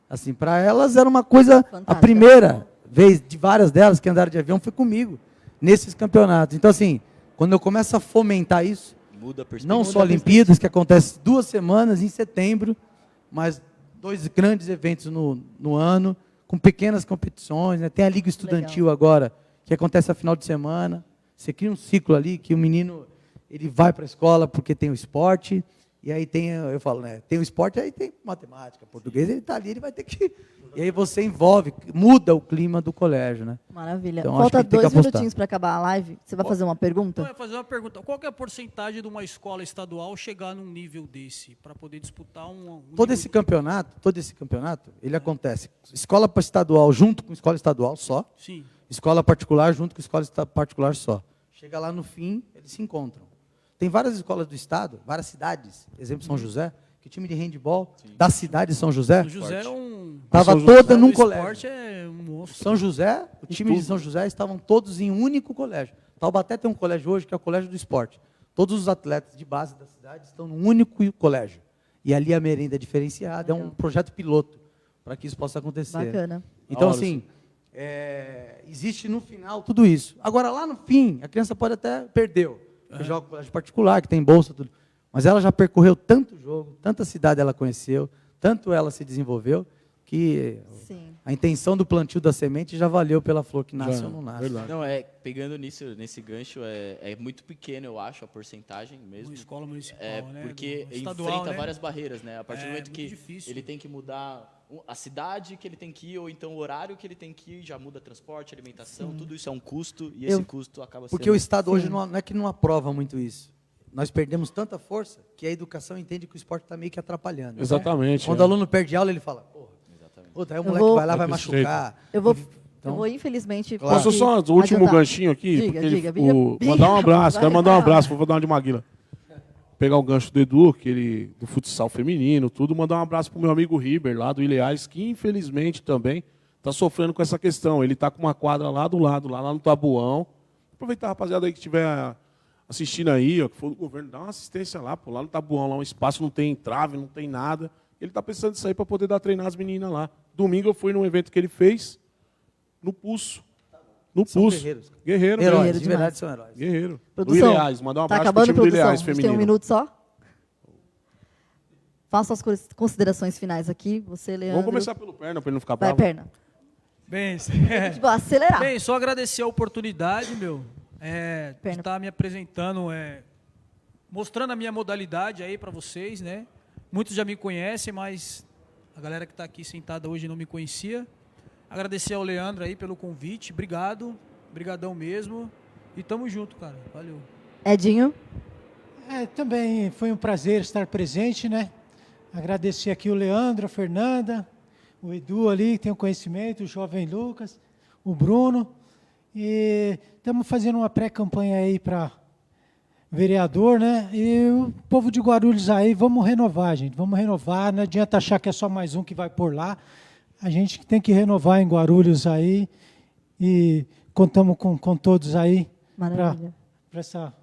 Assim, para elas era uma coisa, Fantástica. a primeira vez de várias delas que andaram de avião foi comigo, nesses campeonatos. Então assim, quando eu começo a fomentar isso, Muda a perspectiva. não só Olimpíadas, que acontece 2 semanas em setembro, mas 2 grandes eventos no ano, com pequenas competições, né? Tem a Liga Estudantil agora, que acontece a final de semana. Você cria um ciclo ali, que o menino ele vai para a escola porque tem o esporte, e aí tem, eu falo, né? Tem o esporte, aí tem matemática, português, ele está ali, ele vai ter que... E aí você envolve, muda o clima do colégio, né? Maravilha. Então, Falta acho que tem que 2 apostar. minutinhos para acabar a live. Você vai fazer uma Então, pergunta? eu ia fazer uma pergunta. Qual que é a porcentagem de uma escola estadual chegar num nível desse, para poder disputar um Todo nível- esse campeonato, ele acontece. Escola estadual junto com escola estadual só, Sim. escola particular junto com escola particular só. Chega lá no fim, eles se encontram. Tem várias escolas do estado, várias cidades, exemplo São José, que o time de handball da cidade de São José O José era um... estava São toda José num o esporte colégio. é um monstro. São José, o time de São José estavam todos em um único colégio. Taubaté tem um colégio hoje que é o Colégio do Esporte. Todos os atletas de base da cidade estão num único colégio. E ali a merenda é diferenciada, é um projeto piloto para que isso possa acontecer. Bacana. Então, Da hora, assim, existe no final tudo isso. Agora, lá no fim, a criança pode até perdeu. Porque joga em colégio particular, que tem bolsa, tudo. Mas ela já percorreu tanto jogo, tanta cidade ela conheceu, tanto ela se desenvolveu, que Sim. a intenção do plantio da semente já valeu pela flor que nasce Já, ou não nasce. verdade. Não, pegando nesse gancho, é muito pequeno, eu acho, a porcentagem mesmo. Uma escola municipal, É, né? porque do estadual, enfrenta né? várias barreiras, né? A partir do É, momento muito que difícil. ele tem que mudar a cidade que ele tem que ir, ou então o horário que ele tem que ir, já muda transporte, alimentação, tudo isso é um custo, e esse custo acaba sendo... Porque o Estado hoje não é que não aprova muito isso. Nós perdemos tanta força que a educação entende que o esporte está meio que atrapalhando. né? Exatamente. Quando o aluno perde aula, ele fala, porra, puta, aí o moleque vou- vai lá, vai Desse machucar. Eu vou, Então, eu vou infelizmente... Claro. Posso ter só que o último adiantar. ganchinho aqui? Diga, Porque diga. mandar um abraço, Vai, quero mandar um vai. abraço, vou dar uma de Maguila. Pegar o gancho do Edu, do futsal feminino, tudo, mandar um abraço pro meu amigo Riber, lá do Ileais, que infelizmente também está sofrendo com essa questão. Ele está com uma quadra lá do lado, lá no Tabuão. Aproveitar, rapaziada aí que estiver assistindo aí, ó, que for do governo, dá uma assistência lá, pô, lá no Tabuão, lá um espaço, não tem trave, não tem nada. Ele está precisando disso aí para poder dar treinar as meninas lá. Domingo eu fui num evento que ele fez, no Pulso. No São Pulso. guerreiros. Guerreiro, heróis, Guerreiro de verdade demais. são heróis. Guerreiro. Produção, Do Ileais, mandar um Tá abraço pro acabando, time do produção. Ileais A gente tem feminino. um minuto só. Faça as considerações finais aqui. Você, Leandro. Vamos começar pelo perna, para ele não ficar Vai, bravo. perna. Bem, Tipo, acelerar. bem, só agradecer a oportunidade, meu, de Perna. estar me apresentando, mostrando a minha modalidade aí para vocês, né? Muitos já me conhecem, mas a galera que está aqui sentada hoje não me conhecia. Agradecer ao Leandro aí pelo convite, obrigado, brigadão mesmo, e tamo junto, cara, valeu. Edinho. Também foi um prazer estar presente, né? Agradecer aqui o Leandro, a Fernanda, o Edu ali, que tem o conhecimento, o jovem Lucas, o Bruno. E estamos fazendo uma pré-campanha aí para vereador, né? E o povo de Guarulhos aí, vamos renovar, gente. Vamos renovar, não adianta achar que é só mais um que vai por lá. A gente tem que renovar em Guarulhos aí e contamos com todos aí Maravilha. para essa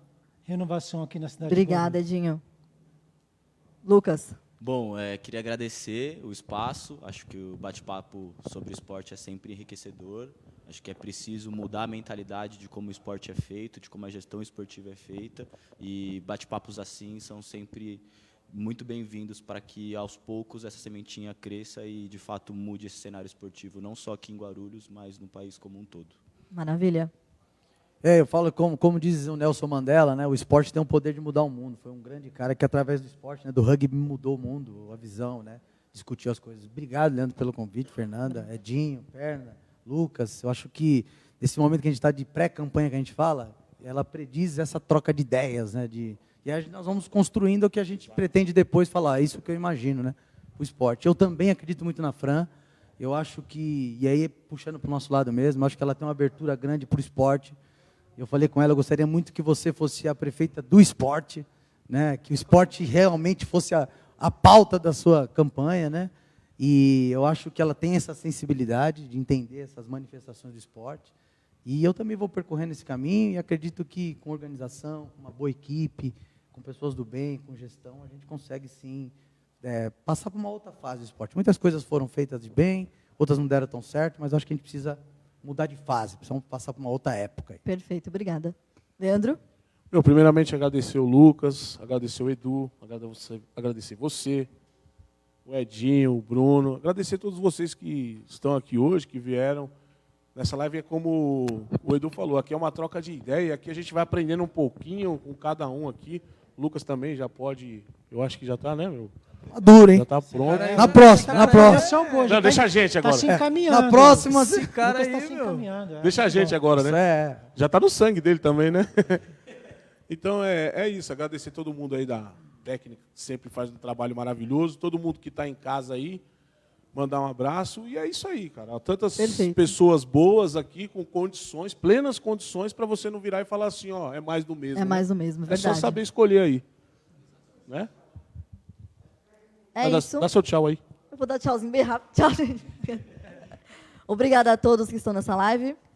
renovação aqui na cidade Obrigada, de Guarulhos. Edinho. Lucas. Bom, queria agradecer o espaço. Acho que o bate-papo sobre o esporte é sempre enriquecedor. Acho que é preciso mudar a mentalidade de como o esporte é feito, de como a gestão esportiva é feita. E bate-papos assim são sempre muito bem-vindos para que, aos poucos, essa sementinha cresça e, de fato, mude esse cenário esportivo, não só aqui em Guarulhos, mas no país como um todo. Maravilha. Eu falo como diz o Nelson Mandela, né? O esporte tem o poder de mudar o mundo. Foi um grande cara que, através do esporte, né, do rugby, mudou o mundo, a visão, né? Discutiu as coisas. Obrigado, Leandro, pelo convite, Fernanda, Edinho, Perna, Lucas. Eu acho que, nesse momento que a gente está de pré-campanha, que a gente fala, ela prediz essa troca de ideias, né? E aí nós vamos construindo o que a gente pretende depois falar. É isso que eu imagino, né? O esporte. Eu também acredito muito na Fran. Eu acho que, e aí puxando para o nosso lado mesmo, eu acho que ela tem uma abertura grande para o esporte. Eu falei com ela, eu gostaria muito que você fosse a prefeita do esporte, né? Que o esporte realmente fosse a pauta da sua campanha, né? E eu acho que ela tem essa sensibilidade de entender essas manifestações do esporte. E eu também vou percorrendo esse caminho e acredito que com organização, com uma boa equipe, com pessoas do bem, com gestão, a gente consegue sim passar para uma outra fase do esporte. Muitas coisas foram feitas de bem, outras não deram tão certo, mas eu acho que a gente precisa mudar de fase, precisamos passar para uma outra época. Aí. Perfeito, obrigada. Leandro? Primeiramente, agradecer o Lucas, agradecer o Edu, agradecer você, o Edinho, o Bruno, agradecer a todos vocês que estão aqui hoje, que vieram. Nessa live é como o Edu falou, aqui é uma troca de ideia, aqui a gente vai aprendendo um pouquinho com cada um aqui. O Lucas também já pode, eu acho que já está, né, meu? Maduro, hein? Já está pronto. Na próxima. Não, deixa a gente agora. Está se encaminhando. Na próxima, esse cara está se encaminhando. Deixa a gente agora, né? Já está no sangue dele também, né? Então, é isso. Agradecer todo mundo aí da técnica, que sempre faz um trabalho maravilhoso. Todo mundo que está em casa aí, mandar um abraço. E é isso aí, cara. Tantas pessoas boas aqui, com condições, plenas condições, para você não virar e falar assim, ó, é mais do mesmo. É mais do mesmo, é verdade. só saber escolher aí. Né? Isso. Dá seu tchau aí. Eu vou dar tchauzinho bem rápido. Tchau, gente. Obrigada a todos que estão nessa live.